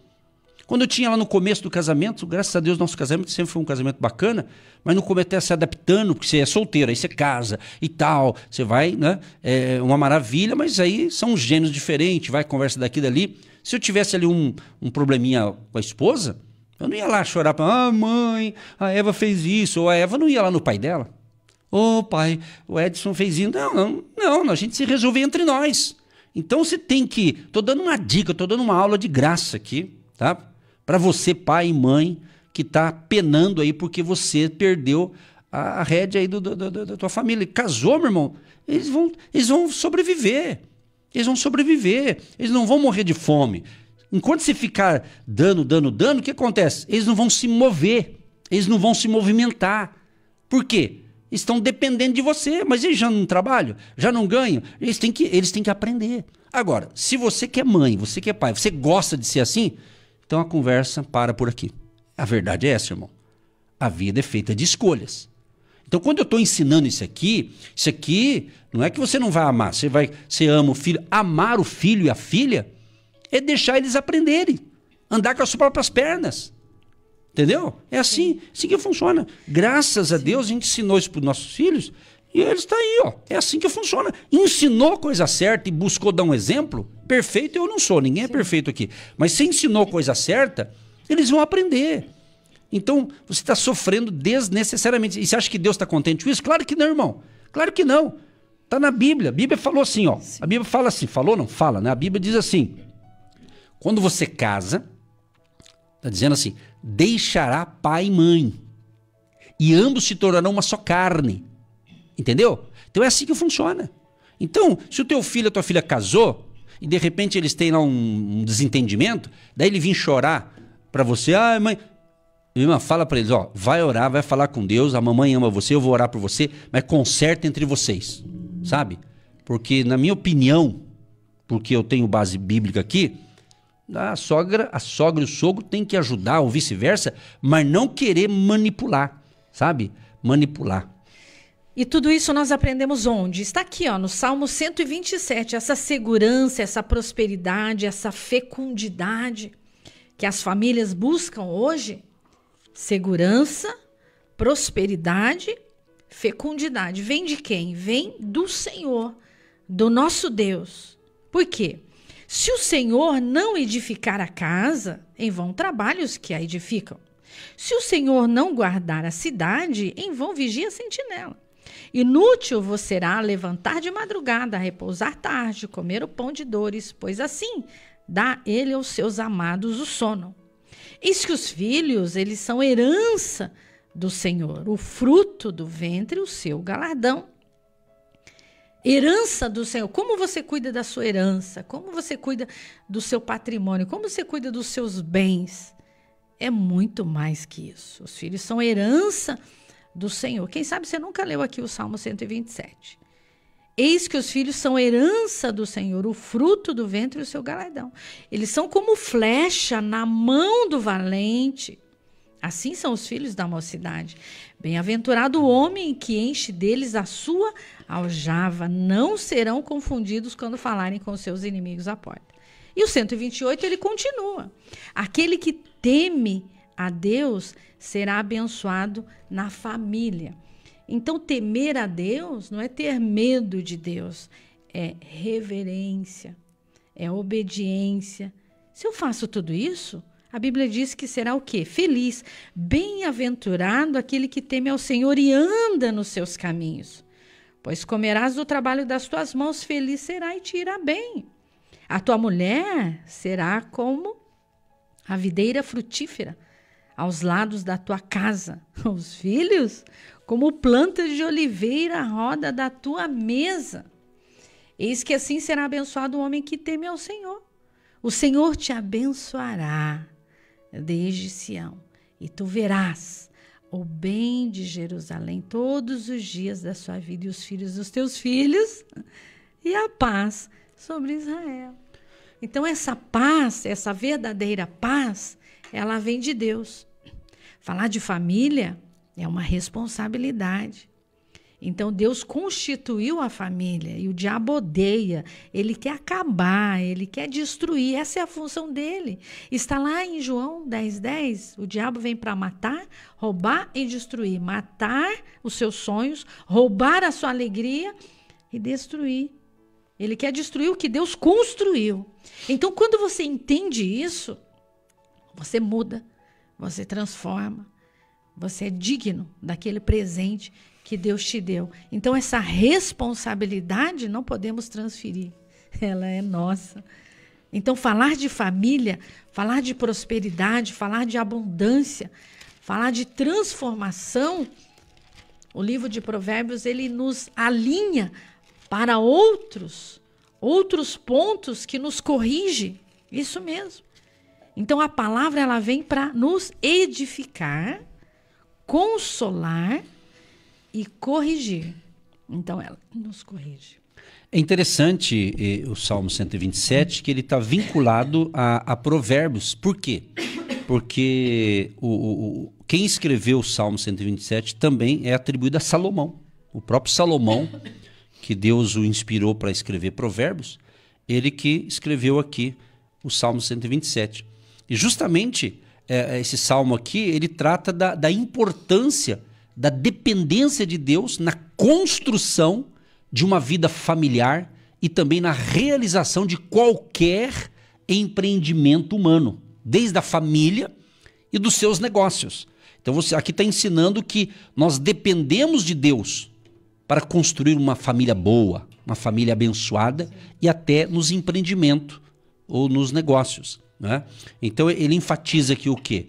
Quando eu tinha lá no começo do casamento, graças a Deus, nosso casamento sempre foi um casamento bacana, mas no começo até se adaptando, porque você é solteiro, aí você casa e tal, você vai, né? É uma maravilha, mas aí são gêneros diferentes, vai, conversa daqui e dali. Se eu tivesse ali um probleminha com a esposa, eu não ia lá chorar para, mãe, a Eva fez isso, ou a Eva não ia lá no pai dela. Pai, o Edson fez isso. Não, a gente se resolve entre nós. Então você tem que, tô dando uma dica, tô dando uma aula de graça aqui, tá? Para você, pai e mãe, que está penando aí porque você perdeu a rédea aí da tua família. Casou, meu irmão, eles vão sobreviver. Eles vão sobreviver, eles não vão morrer de fome. Enquanto você ficar dando, o que acontece? Eles não vão se mover, eles não vão se movimentar. Por quê? Estão dependendo de você, mas eles já não trabalham, já não ganham, eles têm que aprender. Agora, se você que é mãe, você que é pai, você gosta de ser assim, então a conversa para por aqui. A verdade é essa, irmão. A vida é feita de escolhas. Então, quando eu estou ensinando isso aqui não é que você não vai amar, você ama o filho. Amar o filho e a filha é deixar eles aprenderem, andar com as suas próprias pernas. Entendeu? É assim que funciona. Graças a Deus, a gente ensinou isso para os nossos filhos e eles estão aí, ó. É assim que funciona. Ensinou a coisa certa e buscou dar um exemplo, perfeito eu não sou, ninguém é perfeito aqui. Mas se ensinou a coisa certa, eles vão aprender. Então, você está sofrendo desnecessariamente. E você acha que Deus está contente com isso? Claro que não, irmão. Claro que não. Está na Bíblia. A Bíblia falou assim, ó. A Bíblia fala assim, falou não? Fala, né? A Bíblia diz assim, quando você casa, está dizendo assim, deixará pai e mãe, e ambos se tornarão uma só carne. Entendeu? Então é assim que funciona. Então, se o teu filho, a tua filha casou, e de repente eles têm lá um desentendimento, daí ele vem chorar para você, mãe... Irmã, fala para eles, ó, vai orar, vai falar com Deus, a mamãe ama você, eu vou orar por você, mas conserta entre vocês, sabe? Porque, na minha opinião, porque eu tenho base bíblica aqui, a sogra e o sogro tem que ajudar, ou vice-versa, mas não querer manipular, sabe? Manipular. E tudo isso nós aprendemos onde? Está aqui, ó, no Salmo 127, essa segurança, essa prosperidade, essa fecundidade que as famílias buscam hoje. Segurança, prosperidade, fecundidade. Vem de quem? Vem do Senhor, do nosso Deus. Por quê? Se o Senhor não edificar a casa, em vão trabalham os que a edificam. Se o Senhor não guardar a cidade, em vão vigia a sentinela. Inútil vos será levantar de madrugada, repousar tarde, comer o pão de dores, pois assim dá ele aos seus amados o sono. Eis que os filhos, eles são herança do Senhor, o fruto do ventre, o seu galardão. Herança do Senhor. Como você cuida da sua herança? Como você cuida do seu patrimônio? Como você cuida dos seus bens? É muito mais que isso. Os filhos são herança do Senhor. Quem sabe você nunca leu aqui o Salmo 127. Eis que os filhos são herança do Senhor, o fruto do ventre e o seu galardão. Eles são como flecha na mão do valente. Assim são os filhos da mocidade. Bem-aventurado o homem que enche deles a sua aljava. Não serão confundidos quando falarem com seus inimigos à porta. E o 128, ele continua. Aquele que teme a Deus será abençoado na família. Então, temer a Deus não é ter medo de Deus, é reverência, é obediência. Se eu faço tudo isso, a Bíblia diz que será o quê? Feliz, bem-aventurado aquele que teme ao Senhor e anda nos seus caminhos. Pois comerás do trabalho das tuas mãos, feliz será e te irá bem. A tua mulher será como a videira frutífera aos lados da tua casa. Os filhos, como plantas de oliveira à roda da tua mesa. Eis que assim será abençoado o homem que teme ao Senhor. O Senhor te abençoará desde Sião, e tu verás o bem de Jerusalém todos os dias da sua vida e os filhos dos teus filhos, e a paz sobre Israel. Então essa paz, essa verdadeira paz, ela vem de Deus. Falar de família é uma responsabilidade. Então Deus constituiu a família e o diabo odeia, ele quer acabar, ele quer destruir, essa é a função dele. Está lá em João 10:10, o diabo vem para matar, roubar e destruir, matar os seus sonhos, roubar a sua alegria e destruir. Ele quer destruir o que Deus construiu. Então quando você entende isso, você muda, você transforma, você é digno daquele presente que Deus te deu. Então essa responsabilidade não podemos transferir, ela é nossa. Então falar de família, falar de prosperidade, falar de abundância, falar de transformação, o livro de Provérbios ele nos alinha para outros outros pontos que nos corrige. Isso mesmo. Então a palavra ela vem para nos edificar, consolar e corrigir. Então ela nos corrige. É interessante o Salmo 127, que ele está vinculado a Provérbios. Por quê? Porque quem escreveu o Salmo 127 também é atribuído a Salomão. O próprio Salomão, que Deus o inspirou para escrever Provérbios, ele que escreveu aqui o Salmo 127. E justamente esse salmo aqui, ele trata da importância da dependência de Deus na construção de uma vida familiar e também na realização de qualquer empreendimento humano, desde a família e dos seus negócios. Então você aqui está ensinando que nós dependemos de Deus para construir uma família boa, uma família abençoada e até nos empreendimentos ou nos negócios, né? Então ele enfatiza aqui o quê?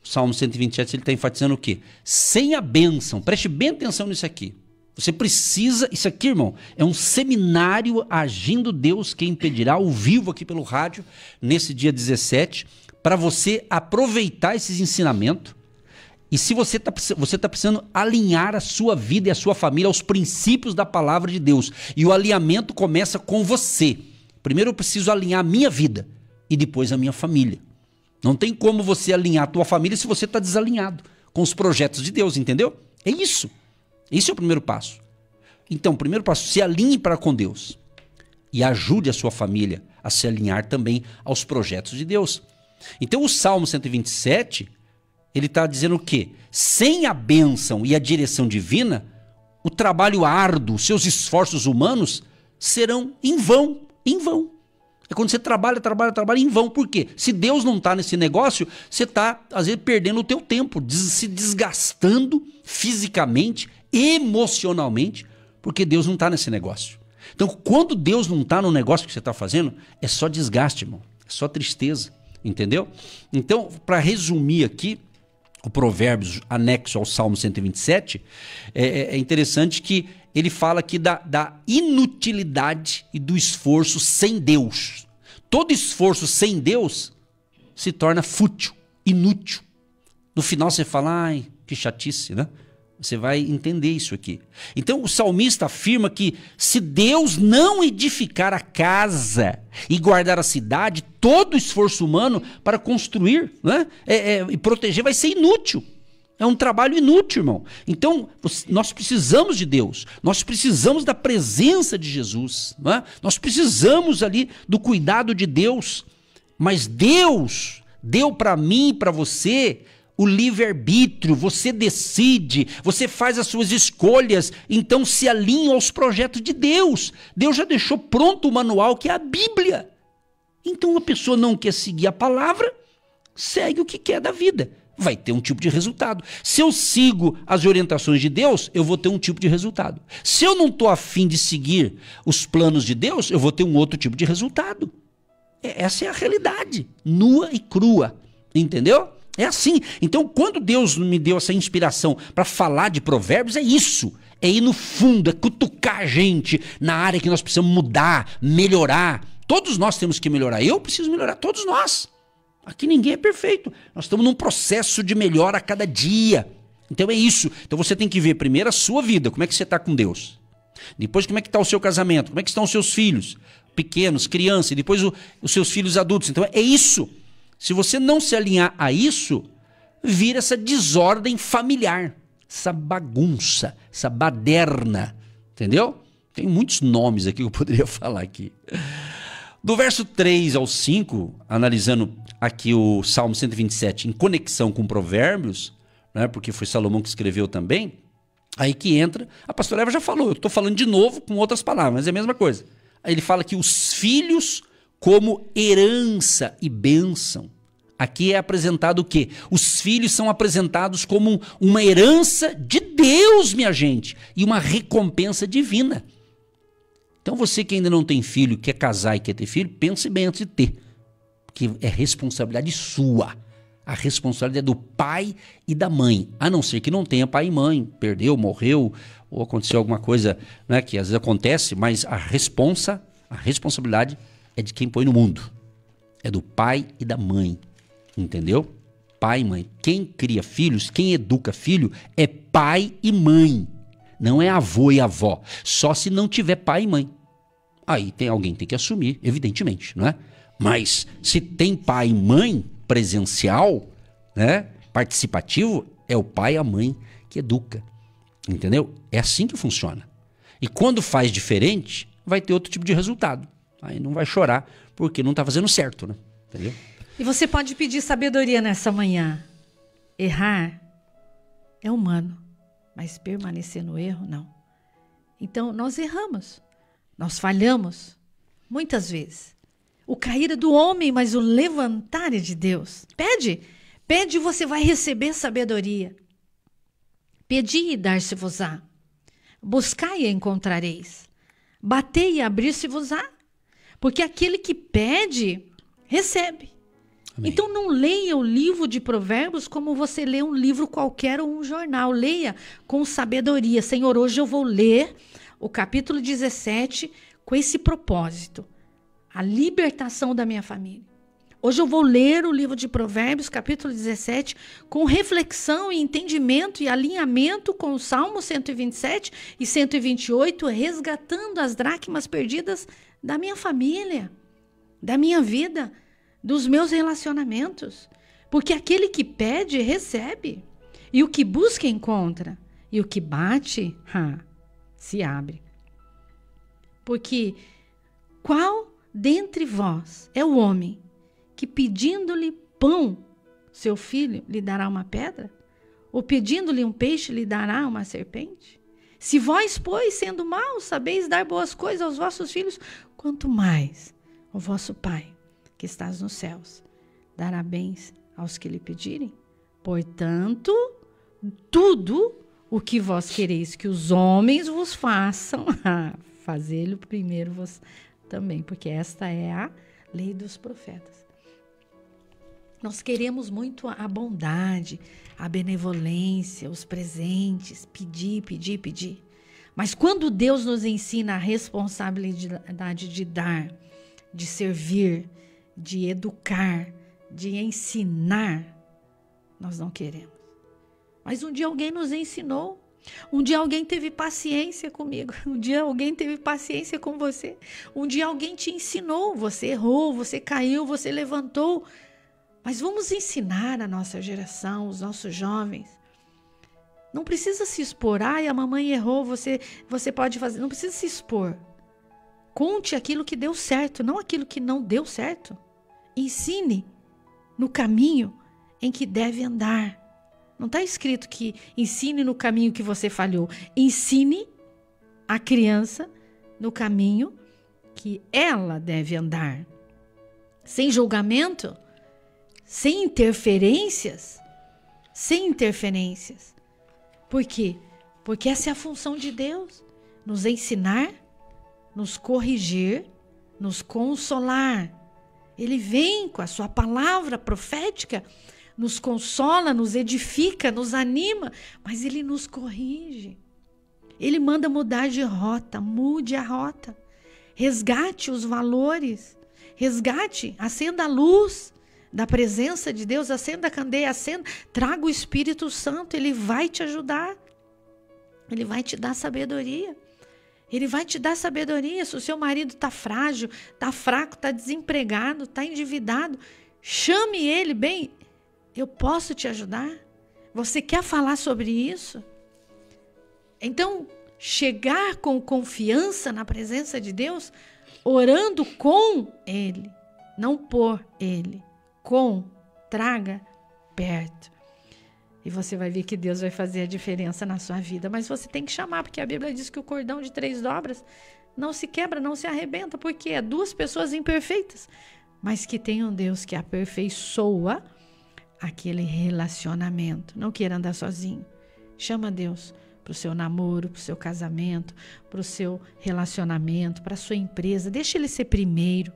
O Salmo 127 ele está enfatizando o quê? Sem a bênção, preste bem atenção nisso aqui. Você precisa, isso aqui, irmão, é um seminário Agindo Deus Quem Impedirá, ao vivo aqui pelo rádio, nesse dia 17, para você aproveitar esses ensinamentos. E se você tá precisando alinhar a sua vida e a sua família aos princípios da palavra de Deus. E o alinhamento começa com você. Primeiro eu preciso alinhar a minha vida e depois a minha família. Não tem como você alinhar a tua família se você está desalinhado com os projetos de Deus, entendeu? É isso. Esse é o primeiro passo. Então, o primeiro passo, se alinhe para com Deus e ajude a sua família a se alinhar também aos projetos de Deus. Então, o Salmo 127, ele está dizendo o quê? Sem a bênção e a direção divina, o trabalho árduo, seus esforços humanos serão em vão, em vão. É quando você trabalha em vão. Por quê? Se Deus não está nesse negócio, você está, às vezes, perdendo o teu tempo, se desgastando fisicamente, emocionalmente, porque Deus não está nesse negócio. Então, quando Deus não está no negócio que você está fazendo, é só desgaste, irmão. É só tristeza, entendeu? Então, para resumir aqui, o Provérbios anexo ao Salmo 127, é interessante que ele fala aqui da inutilidade e do esforço sem Deus. Todo esforço sem Deus se torna fútil, inútil. No final você fala, ai, que chatice, né? Você vai entender isso aqui. Então o salmista afirma que se Deus não edificar a casa e guardar a cidade, todo o esforço humano para construir, né, e proteger vai ser inútil. É um trabalho inútil, irmão. Então nós precisamos de Deus. Nós precisamos da presença de Jesus, né? Nós precisamos ali do cuidado de Deus. Mas Deus deu para mim e para você o livre-arbítrio, você decide, você faz as suas escolhas, então se alinha aos projetos de Deus. Deus já deixou pronto o manual que é a Bíblia. Então a pessoa não quer seguir a palavra, segue o que quer da vida. Vai ter um tipo de resultado. Se eu sigo as orientações de Deus, eu vou ter um tipo de resultado. Se eu não estou afim de seguir os planos de Deus, eu vou ter um outro tipo de resultado. Essa é a realidade, nua e crua, entendeu? É assim. Então, quando Deus me deu essa inspiração para falar de provérbios, é isso. É ir no fundo, é cutucar a gente na área que nós precisamos mudar, melhorar. Todos nós temos que melhorar. Eu preciso melhorar, todos nós. Aqui ninguém é perfeito. Nós estamos num processo de melhora a cada dia. Então é isso. Então você tem que ver primeiro a sua vida, como é que você está com Deus. Depois como é que está o seu casamento, como é que estão os seus filhos, pequenos, crianças, e depois os seus filhos adultos. Então é isso. Se você não se alinhar a isso, vira essa desordem familiar, essa bagunça, essa baderna, entendeu? Tem muitos nomes aqui que eu poderia falar aqui. Do verso 3 ao 5, analisando aqui o Salmo 127 em conexão com Provérbios, né, porque foi Salomão que escreveu também, aí que entra, a pastora Eva já falou, eu estou falando de novo com outras palavras, mas é a mesma coisa. Aí ele fala que os filhos como herança e bênção. Aqui é apresentado o quê? Os filhos são apresentados como uma herança de Deus, minha gente, e uma recompensa divina. Então você que ainda não tem filho, quer casar e quer ter filho, pense bem antes de ter. Porque é responsabilidade sua. A responsabilidade é do pai e da mãe. A não ser que não tenha pai e mãe, perdeu, morreu, ou aconteceu alguma coisa, né, que às vezes acontece, mas a responsa A responsabilidade é de quem põe no mundo. É do pai e da mãe. Entendeu? Pai e mãe. Quem cria filhos, quem educa filho é pai e mãe. Não é avô e avó. Só se não tiver pai e mãe. Aí alguém tem que assumir, evidentemente, não é? Mas se tem pai e mãe presencial, né, participativo, é o pai e a mãe que educa. Entendeu? É assim que funciona. E quando faz diferente, vai ter outro tipo de resultado. Aí não vai chorar porque não está fazendo certo, né? Entendeu? E você pode pedir sabedoria nessa manhã. Errar é humano, mas permanecer no erro, não. Então, nós erramos, nós falhamos, muitas vezes. O cair é do homem, mas o levantar é de Deus. Pede e você vai receber sabedoria. Pedi e dar-se-vos-á. Buscai e encontrareis. Batei e abrir-se-vos-á. Porque aquele que pede, recebe. Amém. Então não leia o livro de Provérbios como você lê um livro qualquer ou um jornal. Leia com sabedoria. Senhor, hoje eu vou ler o capítulo 17 com esse propósito. A libertação da minha família. Hoje eu vou ler o livro de Provérbios, capítulo 17, com reflexão e entendimento e alinhamento com o Salmo 127 e 128, resgatando as dracmas perdidas da minha família, da minha vida, dos meus relacionamentos. Porque aquele que pede, recebe. E o que busca, encontra. E o que bate, se abre. Porque qual dentre vós é o homem que pedindo-lhe pão, seu filho lhe dará uma pedra? Ou pedindo-lhe um peixe lhe dará uma serpente? Se vós, pois, sendo maus, sabeis dar boas coisas aos vossos filhos, quanto mais o vosso Pai, que estás nos céus, dará bens aos que lhe pedirem? Portanto, tudo o que vós quereis que os homens vos façam, fazê-lo primeiro vos também, porque esta é a lei dos profetas. Nós queremos muito a bondade, a benevolência, os presentes, pedir. Mas quando Deus nos ensina a responsabilidade de dar, de servir, de educar, de ensinar, nós não queremos. Mas um dia alguém nos ensinou. Um dia alguém teve paciência comigo. Um dia alguém teve paciência com você. Um dia alguém te ensinou. Você errou, você caiu, você levantou. Mas vamos ensinar a nossa geração, os nossos jovens. Não precisa se expor. Ai, a mamãe errou, você pode fazer. Não precisa se expor. Conte aquilo que deu certo, não aquilo que não deu certo. Ensine no caminho em que deve andar. Não está escrito que ensine no caminho que você falhou. Ensine a criança no caminho que ela deve andar. Sem julgamento, sem interferências. Por quê? Porque essa é a função de Deus. Nos ensinar, nos corrigir, nos consolar. Ele vem com a sua palavra profética, nos consola, nos edifica, nos anima, mas ele nos corrige. Ele manda mudar de rota, mude a rota. Resgate os valores, acenda a luz da presença de Deus, acenda a candeia, traga o Espírito Santo, ele vai te ajudar. Ele vai te dar sabedoria. Ele vai te dar sabedoria. Se o seu marido está frágil, está fraco, está desempregado, está endividado, chame ele, bem, eu posso te ajudar? Você quer falar sobre isso? Então, chegar com confiança na presença de Deus, orando com Ele, não por Ele, traga perto. E você vai ver que Deus vai fazer a diferença na sua vida. Mas você tem que chamar, porque a Bíblia diz que o cordão de 3 dobras não se quebra, não se arrebenta, porque é 2 pessoas imperfeitas, mas que tem um Deus que aperfeiçoa aquele relacionamento. Não queira andar sozinho. Chama Deus para o seu namoro, para o seu casamento, para o seu relacionamento, para a sua empresa. Deixa Ele ser primeiro,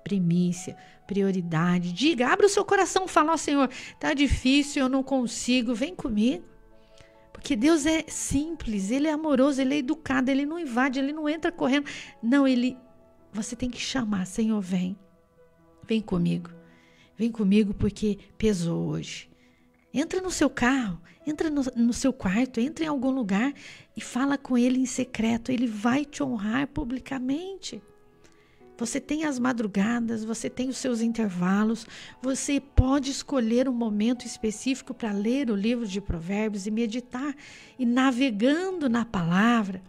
primícia, prioridade. Diga, abra o seu coração, fala, ó Senhor, tá difícil, eu não consigo, vem comigo. Porque Deus é simples, Ele é amoroso, Ele é educado, Ele não invade, Ele não entra correndo. Não, Ele você tem que chamar: Senhor, vem comigo. Vem comigo porque pesou hoje. Entra no seu carro, entra no seu quarto, entra em algum lugar e fala com Ele em secreto. Ele vai te honrar publicamente. Você tem as madrugadas, você tem os seus intervalos, você pode escolher um momento específico para ler o livro de Provérbios e meditar. E navegando na palavra,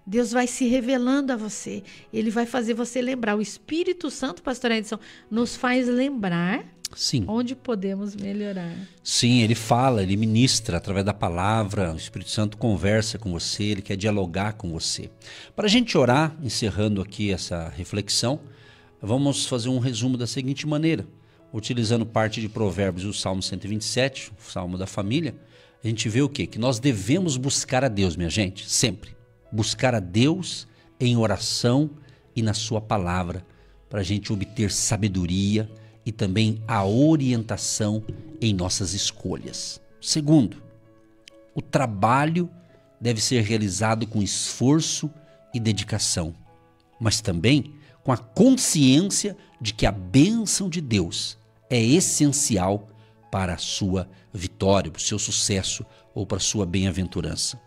Deus vai se revelando a você. Ele vai fazer você lembrar. O Espírito Santo, pastora Edson, nos faz lembrar Sim. onde podemos melhorar. Sim, ele fala, ele ministra através da palavra. O Espírito Santo conversa com você, ele quer dialogar com você. Para a gente orar, encerrando aqui essa reflexão, vamos fazer um resumo da seguinte maneira. Utilizando parte de Provérbios, o Salmo 127, o Salmo da família, a gente vê o quê? Que nós devemos buscar a Deus, minha gente, sempre. Buscar a Deus em oração e na sua palavra, para a gente obter sabedoria e também a orientação em nossas escolhas. Segundo, o trabalho deve ser realizado com esforço e dedicação, mas também com a consciência de que a bênção de Deus é essencial para a sua vitória, para o seu sucesso ou para a sua bem-aventurança.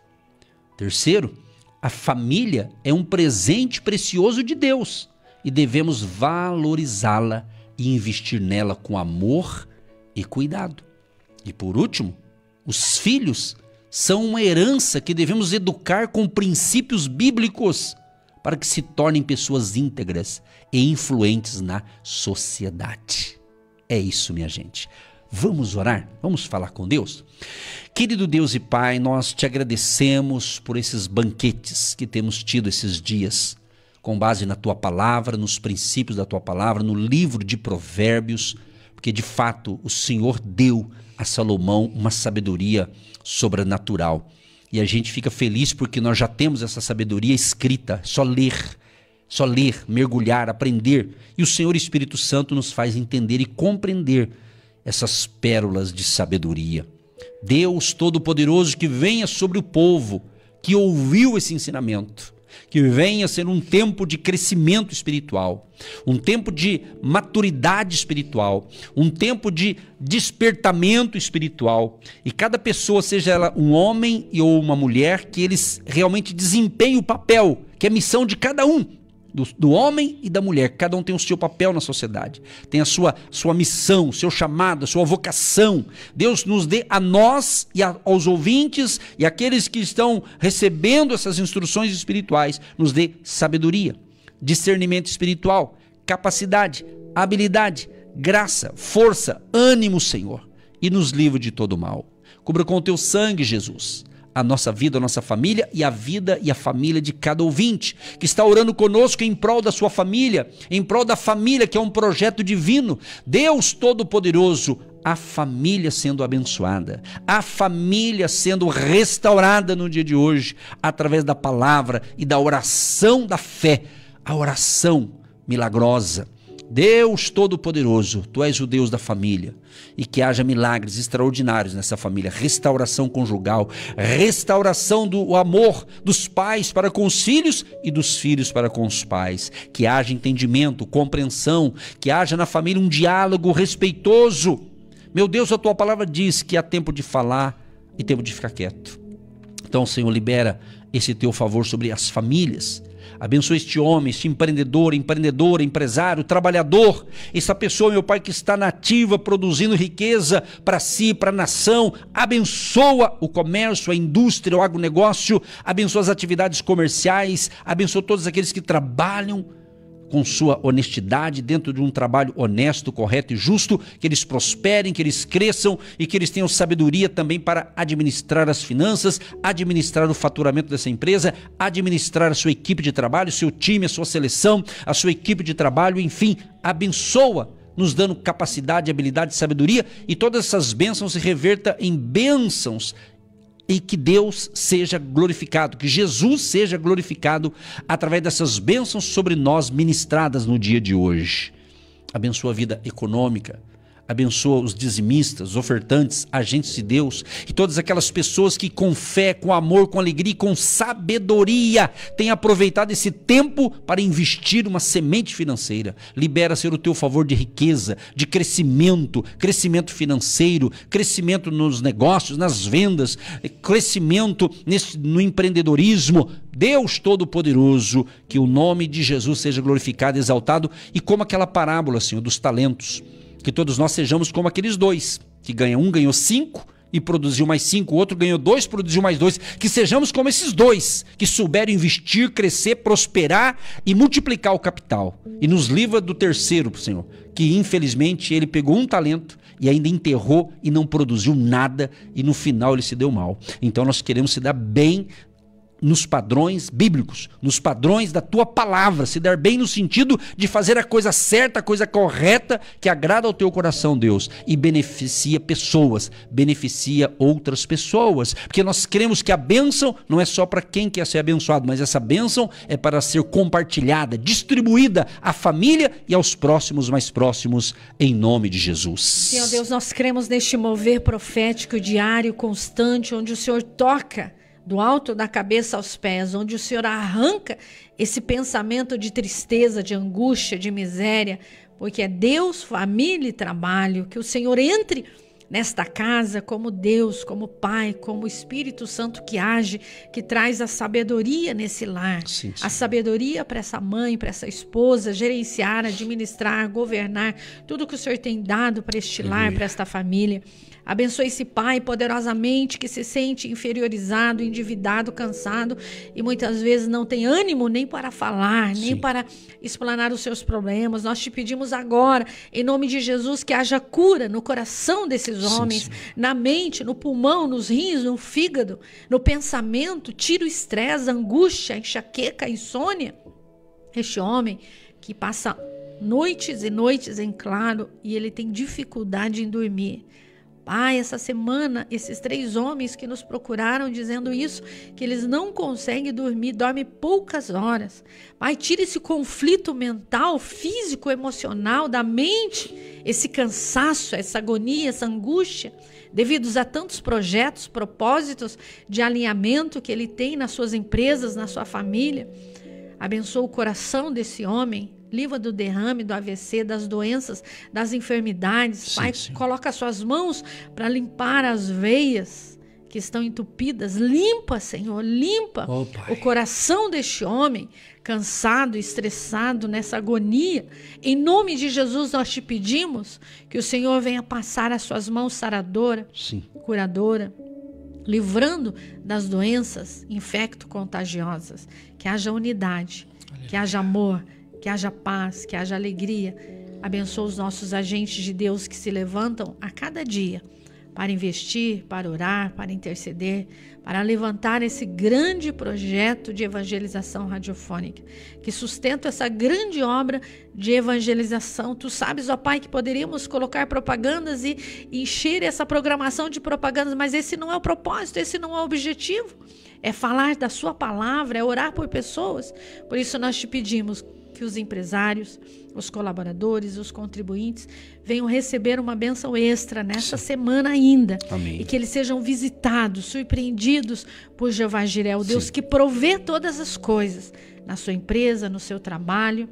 Terceiro, a família é um presente precioso de Deus e devemos valorizá-la e investir nela com amor e cuidado. E por último, os filhos são uma herança que devemos educar com princípios bíblicos para que se tornem pessoas íntegras e influentes na sociedade. É isso, minha gente. Vamos orar? Vamos falar com Deus? Querido Deus e Pai, nós te agradecemos por esses banquetes que temos tido esses dias, com base na Tua Palavra, nos princípios da Tua Palavra, no livro de Provérbios, porque de fato o Senhor deu a Salomão uma sabedoria sobrenatural. E a gente fica feliz porque nós já temos essa sabedoria escrita, só ler, mergulhar, aprender. E o Senhor Espírito Santo nos faz entender e compreender essas pérolas de sabedoria. Deus Todo-Poderoso, que venha sobre o povo que ouviu esse ensinamento, que venha ser um tempo de crescimento espiritual, um tempo de maturidade espiritual, um tempo de despertamento espiritual, e cada pessoa, seja ela um homem ou uma mulher, que eles realmente desempenhem o papel, que é a missão de cada um, do homem e da mulher. Cada um tem o seu papel na sociedade, tem a sua missão, o seu chamado, a sua vocação. Deus nos dê a nós e aos ouvintes e aqueles que estão recebendo essas instruções espirituais, nos dê sabedoria, discernimento espiritual, capacidade, habilidade, graça, força, ânimo, Senhor, e nos livre de todo mal. Cubra com o teu sangue, Jesus, a nossa vida, a nossa família e a vida e a família de cada ouvinte que está orando conosco em prol da sua família, em prol da família, que é um projeto divino. Deus Todo-Poderoso, a família sendo abençoada, a família sendo restaurada no dia de hoje, através da palavra e da oração da fé, a oração milagrosa. Deus Todo-Poderoso, Tu és o Deus da família, e que haja milagres extraordinários nessa família, restauração conjugal, restauração do amor dos pais para com os filhos e dos filhos para com os pais, que haja entendimento, compreensão, que haja na família um diálogo respeitoso. Meu Deus, a Tua palavra diz que há tempo de falar e tempo de ficar quieto. Então, Senhor, libera esse Teu favor sobre as famílias. Abençoa este homem, este empreendedor, empreendedora, empresário, trabalhador, essa pessoa, meu Pai, que está na ativa, produzindo riqueza para si, para a nação. Abençoa o comércio, a indústria, o agronegócio, abençoa as atividades comerciais, abençoa todos aqueles que trabalham com sua honestidade, dentro de um trabalho honesto, correto e justo, que eles prosperem, que eles cresçam e que eles tenham sabedoria também para administrar as finanças, administrar o faturamento dessa empresa, administrar a sua equipe de trabalho, seu time, a sua seleção, a sua equipe de trabalho, enfim, abençoa, nos dando capacidade, habilidade, sabedoria, e todas essas bênçãos se reverta em bênçãos, e que Deus seja glorificado, que Jesus seja glorificado através dessas bênçãos sobre nós ministradas no dia de hoje. Abençoa a vida econômica, Abençoa os dizimistas, os ofertantes, agentes de Deus e todas aquelas pessoas que com fé, com amor, com alegria e com sabedoria têm aproveitado esse tempo para investir uma semente financeira. Libera, Senhor, o teu favor de riqueza, de crescimento financeiro, crescimento nos negócios, nas vendas, crescimento no empreendedorismo. Deus Todo-Poderoso, que o nome de Jesus seja glorificado, exaltado, e como aquela parábola, Senhor, dos talentos, que todos nós sejamos como aqueles dois, que um ganhou 5 e produziu mais 5, o outro ganhou 2, produziu mais 2, que sejamos como esses dois, que souberam investir, crescer, prosperar e multiplicar o capital. E nos livra do terceiro, Senhor, que infelizmente ele pegou um talento e ainda enterrou e não produziu nada, e no final ele se deu mal. Então nós queremos se dar bem nos padrões bíblicos, nos padrões da tua palavra, se dar bem no sentido de fazer a coisa certa, a coisa correta, que agrada ao teu coração, Deus, e beneficia pessoas, beneficia outras pessoas, porque nós cremos que a bênção não é só para quem quer ser abençoado, mas essa bênção é para ser compartilhada, distribuída à família e aos próximos mais próximos, em nome de Jesus. Senhor Deus, nós cremos neste mover profético diário, constante, onde o Senhor toca do alto da cabeça aos pés, onde o Senhor arranca esse pensamento de tristeza, de angústia, de miséria, porque é Deus, família e trabalho. Que o Senhor entre nesta casa como Deus, como Pai, como Espírito Santo que age, que traz a sabedoria nesse lar. Sim. A sabedoria para essa mãe, para essa esposa, gerenciar, administrar, governar, tudo que o Senhor tem dado para este lar, para esta família. Abençoe esse pai poderosamente que se sente inferiorizado, endividado, cansado e muitas vezes não tem ânimo nem para falar, nem para explanar os seus problemas. Nós te pedimos agora, em nome de Jesus, que haja cura no coração desses homens, na mente, no pulmão, nos rins, no fígado, no pensamento. Tira o estresse, a angústia, a enxaqueca, a insônia. Este homem que passa noites e noites em claro e ele tem dificuldade em dormir. Pai, essa semana, esses 3 homens que nos procuraram dizendo isso, que eles não conseguem dormir, dormem poucas horas. Pai, tira esse conflito mental, físico, emocional da mente, esse cansaço, essa agonia, essa angústia, devido a tantos projetos, propósitos de alinhamento que ele tem nas suas empresas, na sua família. Abençoa o coração desse homem. Livra do derrame, do AVC, das doenças, das enfermidades. Pai, coloca as suas mãos para limpar as veias que estão entupidas. Limpa, Senhor, limpa o coração deste homem, cansado, estressado, nessa agonia. Em nome de Jesus, nós te pedimos que o Senhor venha passar as suas mãos saradora, curadora, livrando das doenças infecto-contagiosas. Que haja unidade, que haja amor, que haja paz, que haja alegria. Abençoa os nossos agentes de Deus que se levantam a cada dia para investir, para orar, para interceder, para levantar esse grande projeto de evangelização radiofônica, que sustenta essa grande obra de evangelização. Tu sabes, ó Pai, que poderíamos colocar propagandas e encher essa programação de propagandas, mas esse não é o propósito, esse não é o objetivo. É falar da sua palavra, é orar por pessoas. Por isso nós te pedimos que os empresários, os colaboradores, os contribuintes venham receber uma bênção extra nessa semana ainda. Amém. E que eles sejam visitados, surpreendidos por Jeová Jiré, o Deus que provê todas as coisas na sua empresa, no seu trabalho,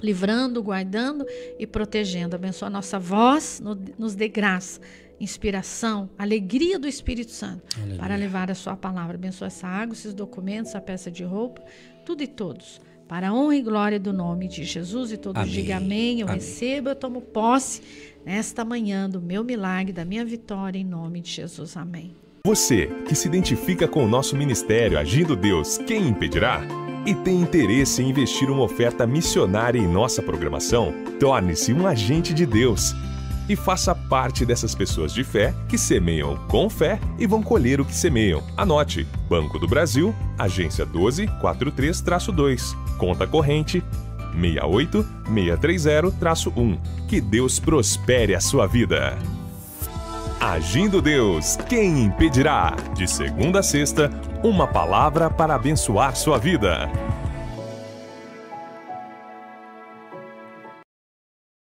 livrando, guardando e protegendo. Abençoa a nossa voz, nos dê graça, inspiração, alegria do Espírito Santo. Aleluia. Para levar a sua palavra. Abençoa essa água, esses documentos, essa peça de roupa, tudo e todos. Para a honra e glória do nome de Jesus, e todos digam amém. Eu recebo, eu tomo posse nesta manhã do meu milagre, da minha vitória, em nome de Jesus. Amém. Você que se identifica com o nosso ministério Agindo Deus, quem impedirá? E tem interesse em investir uma oferta missionária em nossa programação? Torne-se um agente de Deus e faça parte dessas pessoas de fé que semeiam com fé e vão colher o que semeiam. Anote: Banco do Brasil, agência 1243-2, conta corrente 68630-1. Que Deus prospere a sua vida. Agindo Deus, quem impedirá? De segunda a sexta, uma palavra para abençoar sua vida.